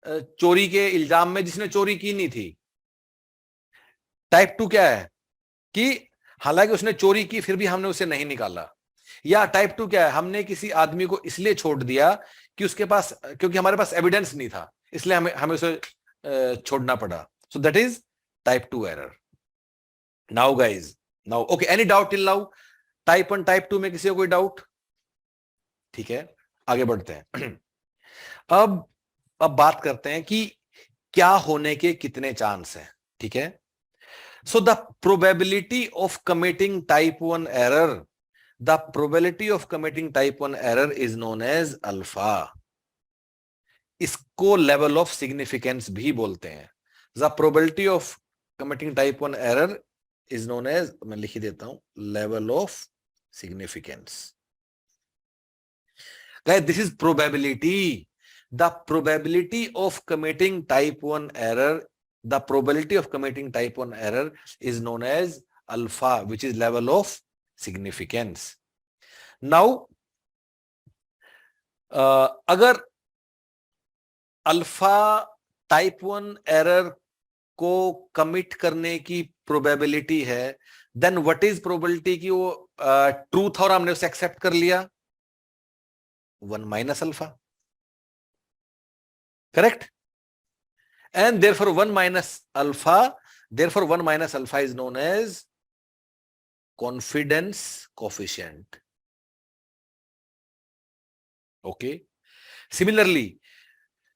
चोरी के इल्जाम में जिसने चोरी की नहीं थी, टाइप 2 क्या है कि हालांकि उसने चोरी की फिर भी हमने उसे नहीं निकाला। या टाइप 2 क्या है, हमने किसी आदमी को इसलिए छोड़ दिया कि उसके पास, क्योंकि हमारे पास एविडेंस नहीं था, इसलिए हमें उसे छोड़ना पड़ा। So that is type 2 error. Now guys, now okay, any doubt till now? Type 1 type 2 में किसी को कोई डाउट? ठीक है, आगे बढ़ते हैं। अब बात करते हैं कि क्या होने के कितने चांस हैं। ठीक है, so the probability of committing type 1 error, the probability of committing type 1 error is known as alpha. इसको लेवल ऑफ सिग्निफिकेंस भी बोलते हैं। The probability of committing type 1 error is known as, मैं लिख ही देता हूं, level of significance. Guys, this is probability. The probability of committing type 1 error, the probability of committing type 1 error is known as alpha, which is level of significance. Now, अगर alpha type 1 error को commit करने की probability है, then what is probability कि वो true था और हमने उसे एक्सेप्ट कर लिया? 1 minus alpha, correct? And therefore 1 minus alpha, therefore 1 minus alpha is known as confidence coefficient. Okay, similarly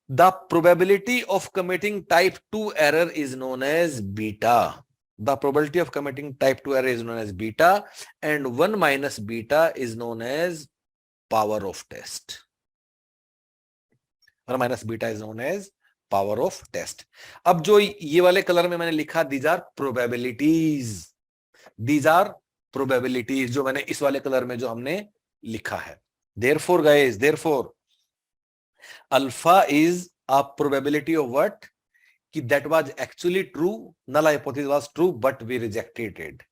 the probability of committing type 2 error is known as beta. The probability of committing type 2 error is known as beta, and 1 minus beta is known as power of test. 1 minus beta is known as power of test. अब जो ये वाले colour में मैंने लिखा, these are probabilities. These are probabilities जो मैंने इस वाले कलर में जो हमने लिखा है. Therefore guys, therefore alpha is a probability of what? कि that was actually true, null hypothesis was true, but we rejected it.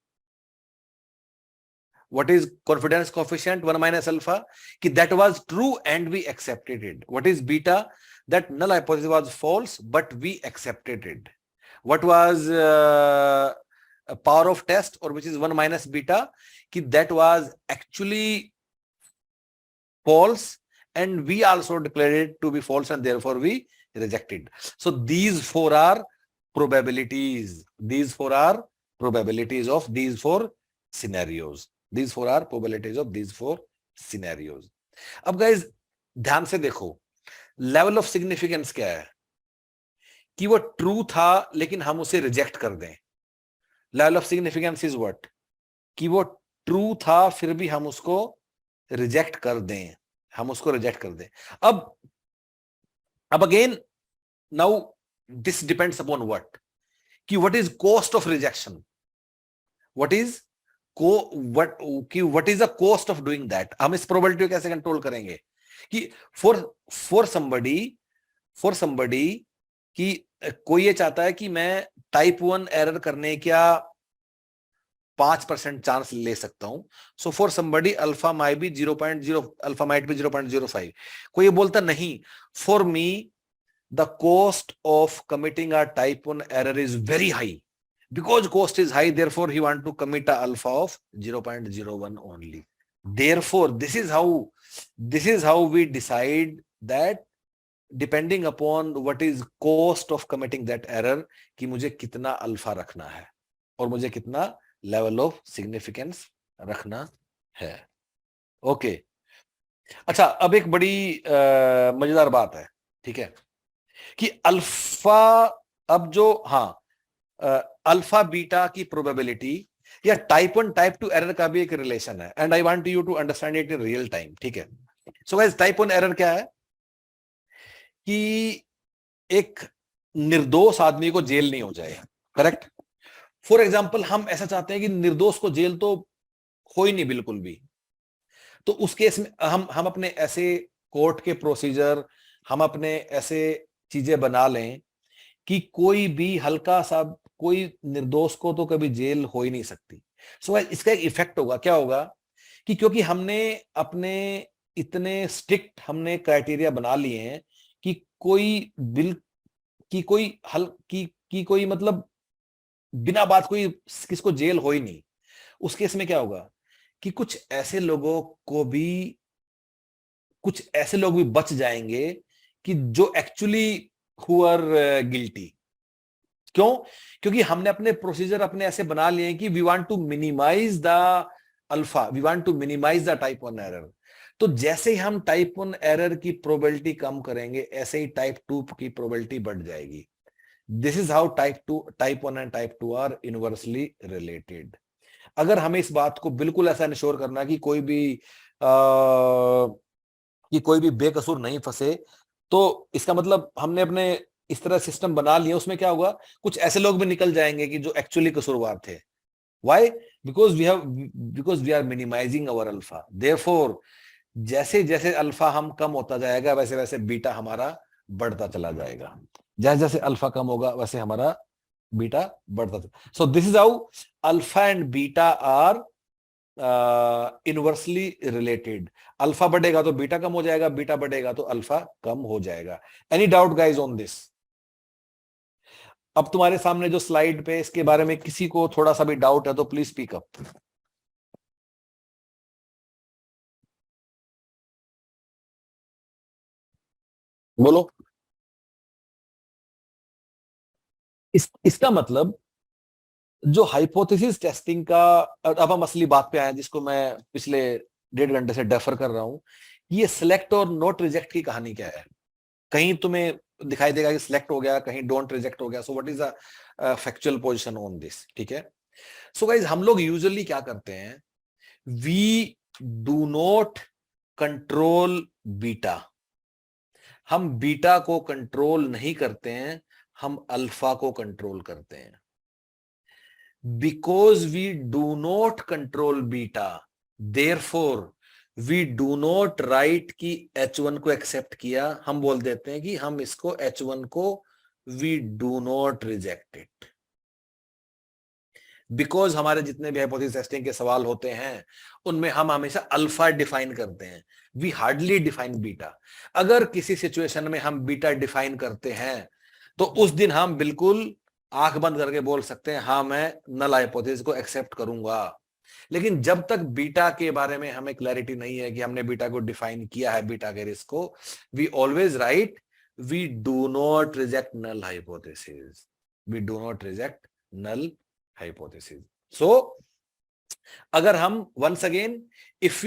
What is confidence coefficient? 1 minus alpha, कि that was true and we accepted it. What is beta? That null hypothesis was false, but we accepted it. What was power of test, or which is 1 minus beta, कि that was actually false and we also declared it to be false and therefore we rejected. So these four are probabilities. These four are probabilities of these four scenarios. These four are probabilities of these four scenarios. अब guys ध्यान से देखो, level of significance क्या है? कि वो true था लेकिन हम उसे रिजेक्ट कर दें. Level of significance is what? कि वो ट्रू था फिर भी हम उसको रिजेक्ट कर दें, हम उसको रिजेक्ट कर दें. अब again now this depends upon what, कि what is cost of rejection, what is what is the cost of doing that. हम इस प्रोबेबिलिटी को कैसे कंट्रोल करेंगे? कि फॉर समबडी कि कोई ये चाहता है कि मैं टाइप 1 एरर करने क्या 5% चांस ले सकता हूं. So for somebody alpha might be 0.0, alpha might be 0.05. कोई ये बोलता नहीं, for me the cost of committing a type 1 error is very high. Because cost is high, therefore he want to commit a alpha of 0.01 only. Therefore, this is how we decide that depending upon what is cost of committing that error, कि मुझे कितना alpha रखना है और मुझे कितना level of significance रखना है. ओके, अच्छा, अब एक बड़ी मजेदार बात है, ठीक है, कि अल्फा, अब जो अल्फा बीटा की प्रोबेबिलिटी या टाइप 1 टाइप 2 एरर का भी एक रिलेशन है, and I want you to understand it in real time. ठीक है, सो गाइस टाइप 1 एरर क्या है? कि एक निर्दोष आदमी को जेल नहीं हो जाए. करेक्ट? फॉर एग्जांपल हम ऐसा चाहते हैं कि निर्दोष को जेल तो हो ही नहीं बिल्कुल भी. तो उस केस में हम अपने ऐसे कोर्ट के प्रोसीजर, हम अपने ऐसे चीजें बना लें कि कोई भी हल्का सा, कोई निर्दोष को तो कभी जेल हो ही नहीं सकती. सो इसका एक इफेक्ट होगा. क्या होगा? कि क्योंकि हमने अपने इतने स्ट्रिक्ट हमने क्राइटेरिया बना लिए हैं कि कोई मतलब बिना बात कोई किसको जेल हो ही नहीं, उस केस में क्या होगा कि कुछ ऐसे लोग भी बच जाएंगे कि जो एक्चुअली हु आर गिल्टी। क्यों? क्योंकि हमने अपने प्रोसीजर अपने ऐसे बना लिए हैं कि we want to minimize the alpha, we want to minimize the type 1 error. तो जैसे ही हम टाइप 1 एरर की प्रोबेबिलिटी कम करेंगे, ऐसे ही टाइप 2 की प्रोबेबिलिटी बढ़ जाएगी। This is how type 1 and type 2 are inversely related. अगर हमें इस बात को बिल्कुल ऐसा इंश्योर करना कि कोई भी बेकसूर नहीं फंसे, तो इसका मतलब हमने अपने इस तरह सिस्टम बना लिया, उसमें क्या होगा, कुछ ऐसे लोग भी निकल जाएंगे कि जो एक्चुअली कसूरवार थे। Why? Because we are minimizing our alpha. Therefore जैसे जैसे अल्फा हम कम होता जाएगा, वैसे वैसे बीटा हमारा बढ़ता चला जाएगा। जैसे जैसे अल्फा कम होगा, वैसे हमारा बीटा बढ़ता चला। So this is how alpha and beta are inversely related. Alpha बढ़ेगा तो बीटा कम हो जाएगा, बीटा बढ़ेगा तो अल्फा कम हो जाएगा। Any doubt guys on this? अब तुम्हारे सामने जो स्लाइड पे इसके बारे में किसी को थोड़ा सा भी डाउट है तो प्लीज स्पीक अप। बोलो। इसका मतलब जो हाइपोथेसिस टेस्टिंग का, अब हम असली बात पे आए जिसको मैं पिछले 1.5 घंटे से डेफर कर रहा हूं, ये सिलेक्ट और नोट रिजेक्ट की कहानी क्या है। कहीं तुम्हें दिखाई देगा कि सिलेक्ट हो गया, कहीं डोंट रिजेक्ट हो गया। So what is the factual position on this? ठीक है। सो गाइज हम लोग यूजुअली क्या करते हैं, we do not control beta. हम बीटा को कंट्रोल नहीं करते हैं, हम अल्फा को कंट्रोल करते हैं। Because we do not control beta, therefore we do not write कि H1 को एक्सेप्ट किया, हम बोल देते हैं कि हम इसको H1 को we do not reject it। Because हमारे जितने भी हाइपोथेसिस टेस्टिंग के सवाल होते हैं उनमें हम हमेशा अल्फा डिफाइन करते हैं, वी हार्डली डिफाइन बीटा। अगर किसी सिचुएशन में हम बीटा डिफाइन करते हैं तो उस दिन हम बिल्कुल आंख बंद करके बोल सकते हैं हाँ मैं नल हाइपोथेसिस को एक्सेप्ट करूंगा। लेकिन जब तक बीटा के बारे में हमें क्लैरिटी नहीं है कि हमने बीटा को डिफाइन किया है, बीटा के रिस्क को, we always write we do not reject null hypothesis, we do not reject null hypothesis। So अगर हम once again if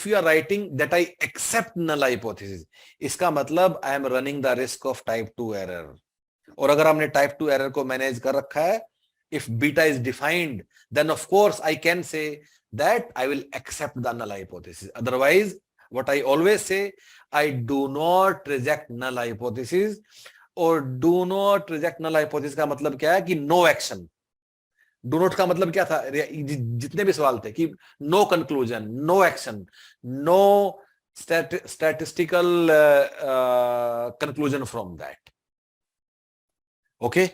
you are writing that I accept null hypothesis, इसका मतलब I am running the risk of type 2 error। और अगर हमने type 2 error को manage कर रखा है, if beta is defined, then of course I can say that I will accept the null hypothesis। Otherwise what I always say, I do not reject null hypothesis। और do not reject null hypothesis का मतलब क्या है कि no action। Do not का मतलब क्या था, जितने भी सवाल थे कि no conclusion, no action, no statistical conclusion from that. Okay.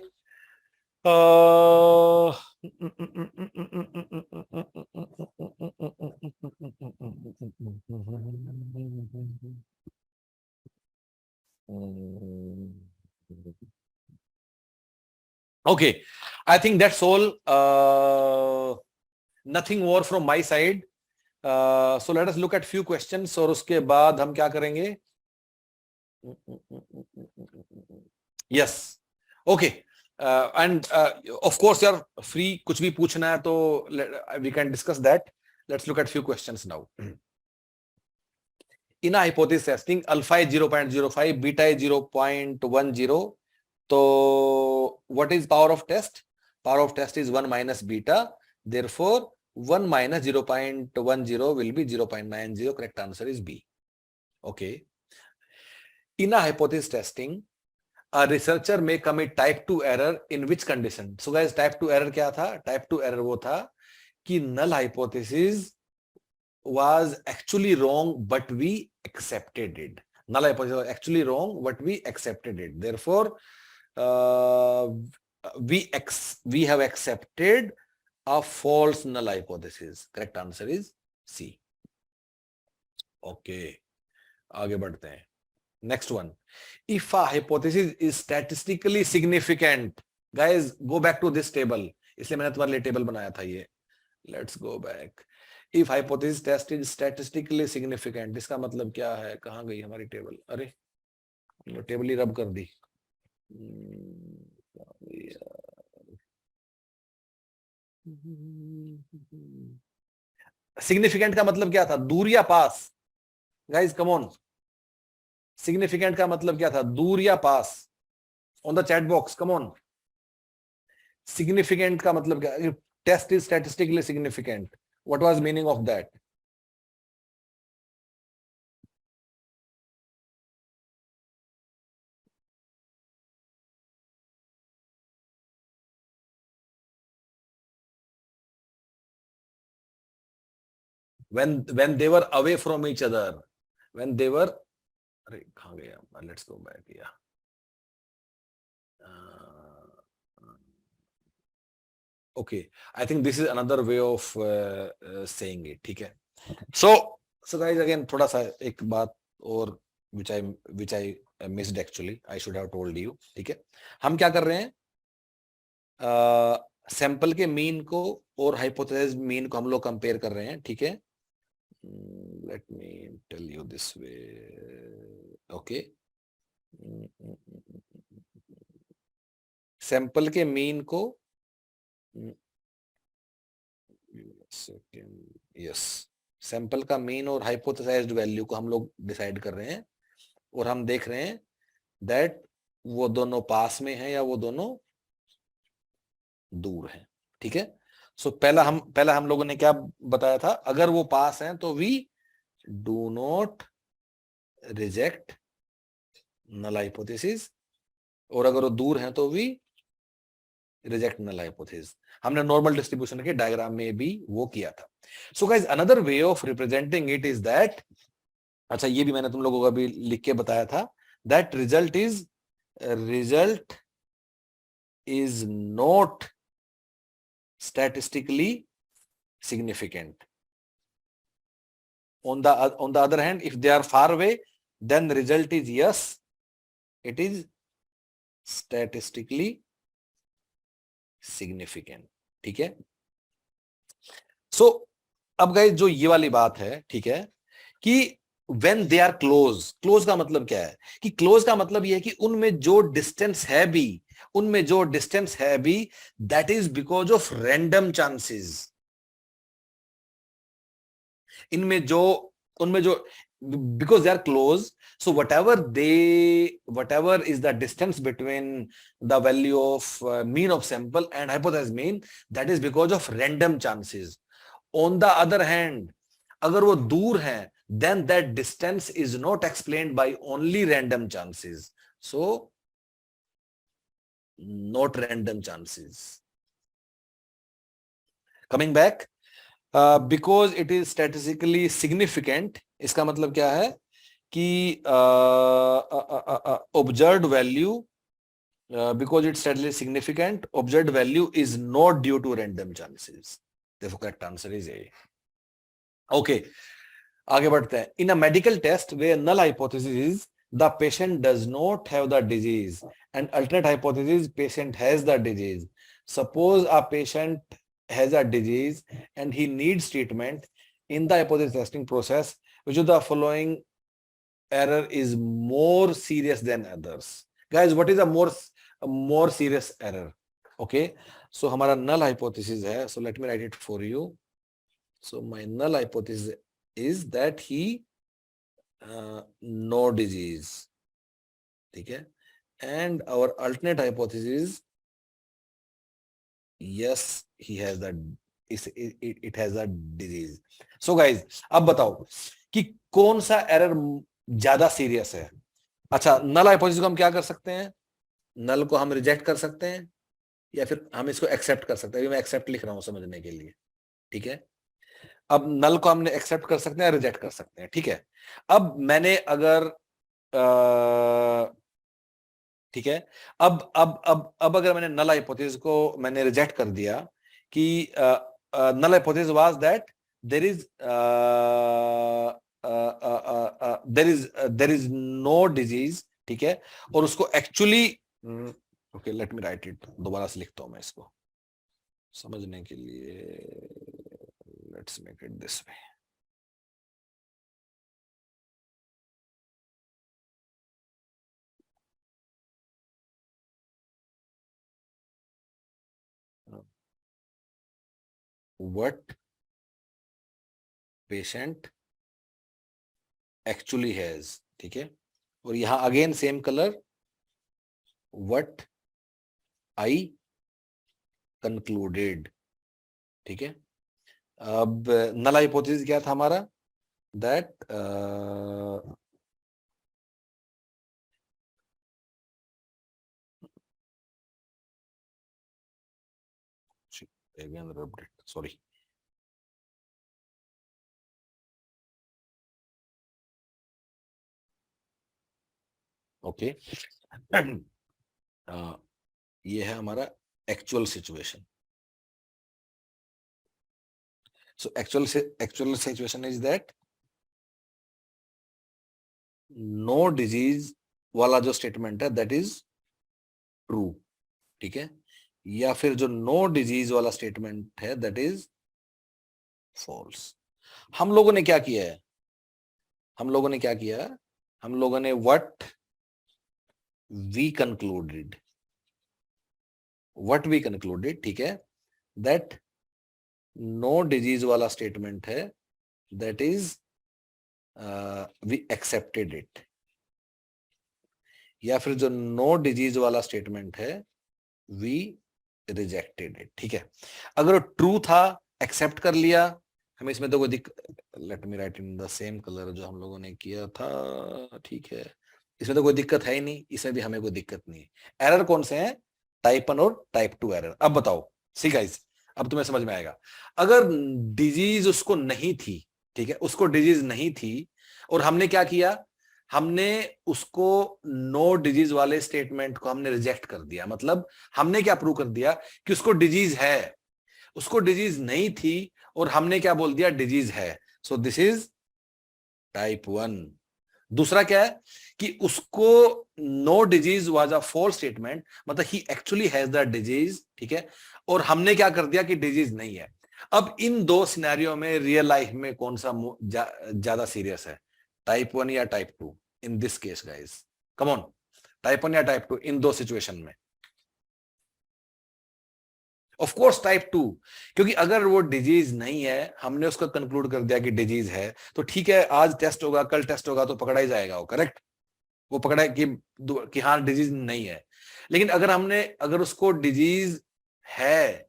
Okay, I think that's all. Nothing more from my side. So let us look at few questions और उसके बाद हम क्या करेंगे? Yes. Okay. And of course you're free, कुछ भी पूछना है तो we can discuss that. Let's look at few questions now. In a hypothesis testing, alpha is 0.05, beta is 0.10. So what is power of test? Power of test is 1 minus beta. Therefore, 1 minus 0.10 will be 0.90. Correct answer is B. Okay. In a hypothesis testing, a researcher may commit type 2 error in which condition? So guys, type 2 error क्या था? Type 2 error वो था कि null hypothesis was actually wrong, but we accepted it. Null hypothesis was actually wrong, but we accepted it. Therefore, we have accepted a false null hypothesis. Correct answer is C. Okay. आगे बढ़ते हैं. Next one. If a hypothesis is statistically significant, guys go back to this table, इसलिए मैंने तुम्हारे लिए table बनाया था ये. Let's go back. If hypothesis test is statistically significant, इसका मतलब क्या है? कहाँ गई हमारी टेबल? अरे टेबल ही रब कर दी. सिग्निफिकेंट का मतलब क्या था? दूर या पास? गाइस कम ऑन, सिग्निफिकेंट का मतलब क्या था? दूर या पास? On the chat box, come on. Significant का मतलब क्या? Test is statistically significant, what was meaning of that? when they were away from each other, when they were, अरे कहाँ गया? Let's go back. Yeah. Okay, I think this is another way of saying it. ठीक है. So guys, again थोड़ा सा एक बात और which I missed actually. I should have told you. ठीक है. हम क्या कर रहे हैं? सैंपल के मीन को और हाइपोथेसिस मीन को हम लोग कंपेयर कर रहे हैं. ठीक है. Let me tell you this way. Okay. Sample के मीन को, यस, सैंपल का मीन और हाइपोथेसाइज्ड वैल्यू को हम लोग डिसाइड कर रहे हैं और हम देख रहे हैं दैट वो दोनों पास में हैं या वो दोनों दूर हैं. ठीक है. सो पहला हम लोगों ने क्या बताया था? अगर वो पास हैं तो we do not reject null hypothesis, और अगर वो दूर हैं तो वी रिजेक्ट नल हाइपोथेसिस. हमने नॉर्मल डिस्ट्रीब्यूशन के डायग्राम में भी वो किया था. So guys, another way of representing it is that, अच्छा ये भी मैंने तुम लोगों को अभी लिख के बताया था, that result is not statistically significant. On the other hand, if they are far away, then the result is yes, it is statistically significant. ठीक है. So अब गाइस जो ये वाली बात है, ठीक है, कि when they are close का मतलब क्या है? कि close का मतलब ये है कि उनमें जो डिस्टेंस है भी, that is because of random chances. उनमें जो because they are close, so whatever is the distance between the value of mean of sample and hypothesis mean, that is because of random chances. On the other hand, अगर वो दूर हैं, then that distance is not explained by only random chances. So not random chances. Coming back, because it is statistically significant, इसका मतलब क्या है? कि observed value, because it's statistically significant, observed value is not due to random chances. Therefore correct answer is A. Okay, आगे बढ़ते हैं. In a medical test where null hypothesis is the patient does not have the disease and alternate hypothesis patient has the disease. Suppose a patient has a disease and he needs treatment. In the hypothesis testing process, which of the following error is more serious than others? Guys, what is a more serious error? Okay, so हमारा null hypothesis है. So let me write it for you. So my null hypothesis is that he no disease. ठीक है. And our alternate hypothesis, yes, he has it has a disease. So guys, अब बताओ कि कौन सा error ज्यादा serious है? अच्छा, नल हाइपोथेसिस को हम क्या कर सकते हैं? नल को हम रिजेक्ट कर सकते हैं या फिर हम इसको एक्सेप्ट कर सकते हैं. मैं एक्सेप्ट लिख रहा हूं समझने के लिए. ठीक है. अब नल को हमने एक्सेप्ट कर सकते हैं, रिजेक्ट कर सकते हैं. ठीक है. अब मैंने अगर ठीक है, अब अगर मैंने नल हाइपोथेसिस को मैंने रिजेक्ट कर दिया कि null hypothesis was that there is no disease. ठीक है. और उसको actually okay let me write it, दोबारा से लिखता हूं मैं इसको समझने के लिए. Let's make it this way. What patient actually has, ठीक है. और यहां again same colour, what I concluded, ठीक है. अब नल हाइपोथेसिस क्या था हमारा, that again rubbed it, sorry. Okay ये है हमारा actual situation. So actual situation is that no disease वाला जो स्टेटमेंट है दैट इज ट्रू, ठीक है. या फिर जो नो डिजीज वाला स्टेटमेंट है दैट इज फॉल्स. हम लोगों ने क्या किया है, हम लोगों ने व्हाट वी कंक्लूडेड, ठीक है, दैट नो डिजीज वाला स्टेटमेंट है that is we accepted it. या फिर जो नो डिजीज वाला स्टेटमेंट है वी रिजेक्टेड इट, ठीक है. अगर ट्रू था एक्सेप्ट कर लिया, हमें इसमें तो कोई late me right in the same colour जो हम लोगों ने किया था, ठीक है. इसमें तो कोई दिक्कत है ही नहीं, इसमें भी हमें कोई दिक्कत नहीं है. एरर कौन से हैं, टाइप 1 और टाइप 2 एरर. अब बताओ, सी गाइस, अब तुम्हें समझ में आएगा. अगर डिजीज उसको नहीं थी, ठीक है, उसको डिजीज नहीं थी और हमने क्या किया, हमने उसको नो डिजीज वाले स्टेटमेंट को हमने रिजेक्ट कर दिया. मतलब हमने क्या प्रूव कर दिया कि उसको डिजीज है, उसको डिजीज नहीं थी और हमने क्या बोल दिया, डिजीज है. So this is type 1. दूसरा क्या है कि उसको no disease was a false statement, मतलब ही एक्चुअली हैज द डिजीज, ठीक है, और हमने क्या कर दिया कि डिजीज नहीं है. अब इन दो सिनेरियो में रियल लाइफ में कौन सा ज्यादा सीरियस है, टाइप 1 या type 2 in this case guys, come on, type 1 या टाइप 2 इन दो सिचुएशन में. ऑफ कोर्स टाइप 2, क्योंकि अगर वो डिजीज नहीं है, हमने उसको कंक्लूड कर दिया कि डिजीज है, तो ठीक है, आज टेस्ट होगा, कल टेस्ट होगा, तो पकड़ा ही जाएगा वो, करेक्ट, वो पकड़ा कि हाँ डिजीज नहीं है. लेकिन अगर उसको डिजीज है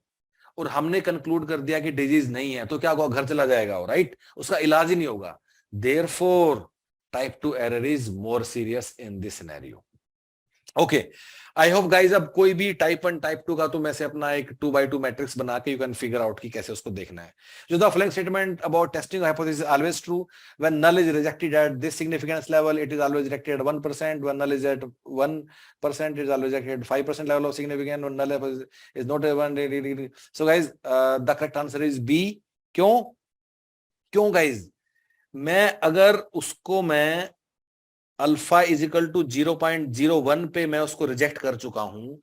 और हमने कंक्लूड कर दिया कि डिजीज नहीं है, तो क्या होगा, घर चला जाएगा वो, राइट, उसका इलाज ही नहीं होगा. Therefore type 2 error is more serious in this scenario. Okay, I hope guys अब कोई भी टाइप 1 टाइप 2 का, तो मैं से अपना एक 2x2 मैट्रिक्स बना के यू कैन फिगर आउट कि कैसे उसको देखना है. जो the following statement about testing hypothesis always true. When null is rejected at this significance level, it is always rejected 1%. When null is at 1%, it is always rejected 5% level of significance. When null is not 1. So guys the correct answer is B. क्यों guys, मैं अगर उसको मैं alpha is equal to 0.01 पे मैं उसको reject कर चुका हूं,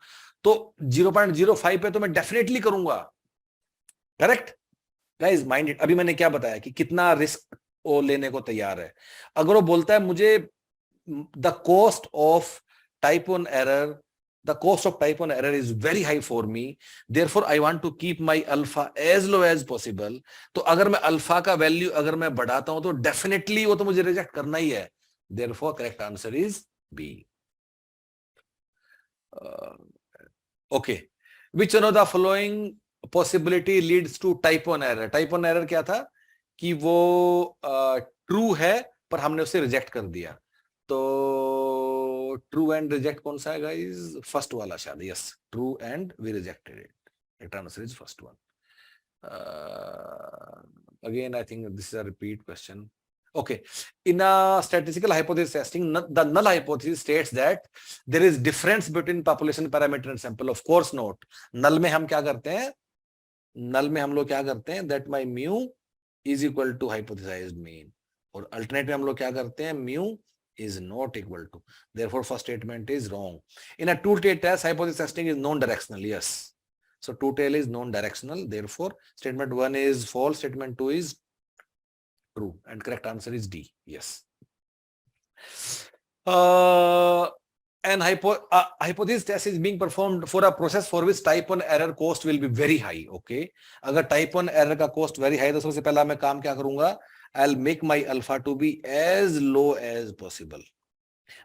तो 0.05 पे तो मैं डेफिनेटली करूंगा, करेक्ट गाइज. माइंड इट, अभी मैंने क्या बताया कि कितना रिस्क वो लेने को तैयार है. अगर वो बोलता है मुझे the cost of type 1 error, the cost of type 1 error is very high for me, therefore I want to keep my alpha as low as possible. तो अगर मैं अल्फा का वैल्यू अगर मैं बढ़ाता हूं तो डेफिनेटली वो तो मुझे रिजेक्ट करना ही है. Therefore correct answer is B. Okay, which one of the following possibility leads to type 1 error? Type 1 error क्या था कि वो true है पर हमने उसे रिजेक्ट कर दिया. तो ट्रू एंड रिजेक्ट कौन सा है गाइस, फर्स्ट वाला शायद. Yes, true and we rejected it. Correct answer is first one. Again I think this is a repeat question. Okay, in a statistical hypothesis testing, the null hypothesis states that there is difference between population parameter and sample. Of course not. null में हम क्या करते हैं, null में हम लोग क्या करते हैं, that my mu is equal to hypothesized mean. और alternate में हम लोग क्या करते हैं, mu is not equal to. Therefore, first statement is wrong. In a two-tail test, hypothesis testing is non-directional. Yes. So two-tail is non-directional. Therefore, statement 1 is false. Statement 2 is true. And correct answer is D. Yes. And hypothesis test is being performed for a process for which type 1 error cost will be very high. Okay. अगर type 1 error का cost very high, तो सबसे पहला मैं काम क्या करूंगा? I'll make my alpha to be as low as possible.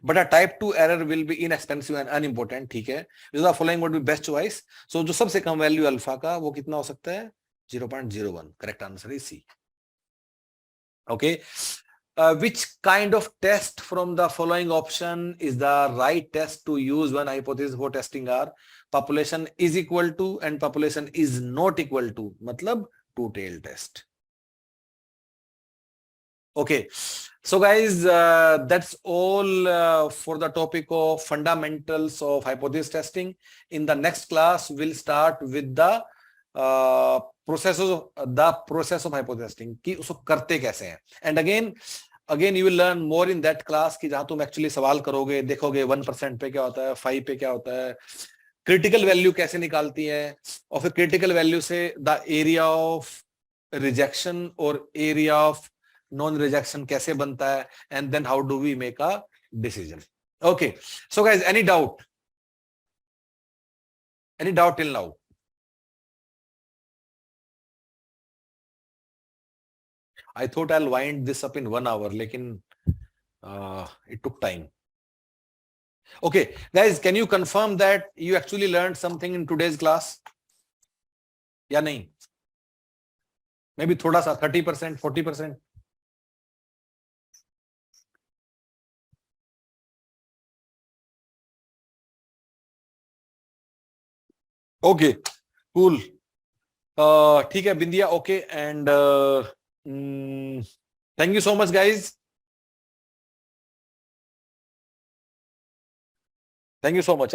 But a type 2 error will be inexpensive and unimportant. ठीक है. The following would be best choice. So जो सबसे कम value alpha का वो कितना हो सकता है? 0.01. Correct answer is C. Okay. Which kind of test from the following option is the right test to use when hypothesis for testing are population is equal to and population is not equal to, matlab two-tailed test. Okay, so guys, that's all for the topic of fundamentals of hypothesis testing. In the next class, we'll start with the process of hypothesis testing कि उसको करते कैसे हैं. And again you will learn more in that class कि जहां तुम actually सवाल करोगे, देखोगे 1% पे क्या होता है, 5 पे क्या होता है, critical value कैसे निकालती है, और फिर critical value से the area of rejection और area of non-rejection कैसे बनता है, and then how do we make a decision. Okay, so guys, any doubt till now? I thought I'll wind this up in 1 hour, lekin it took time. Okay, guys, can you confirm that you actually learned something in today's class? या नहीं? Maybe थोड़ा सा 30%, 40%. Okay, cool. ठीक है बिंदिया. Okay, and thank you so much, guys. Thank you so much.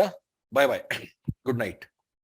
Bye bye. Good night.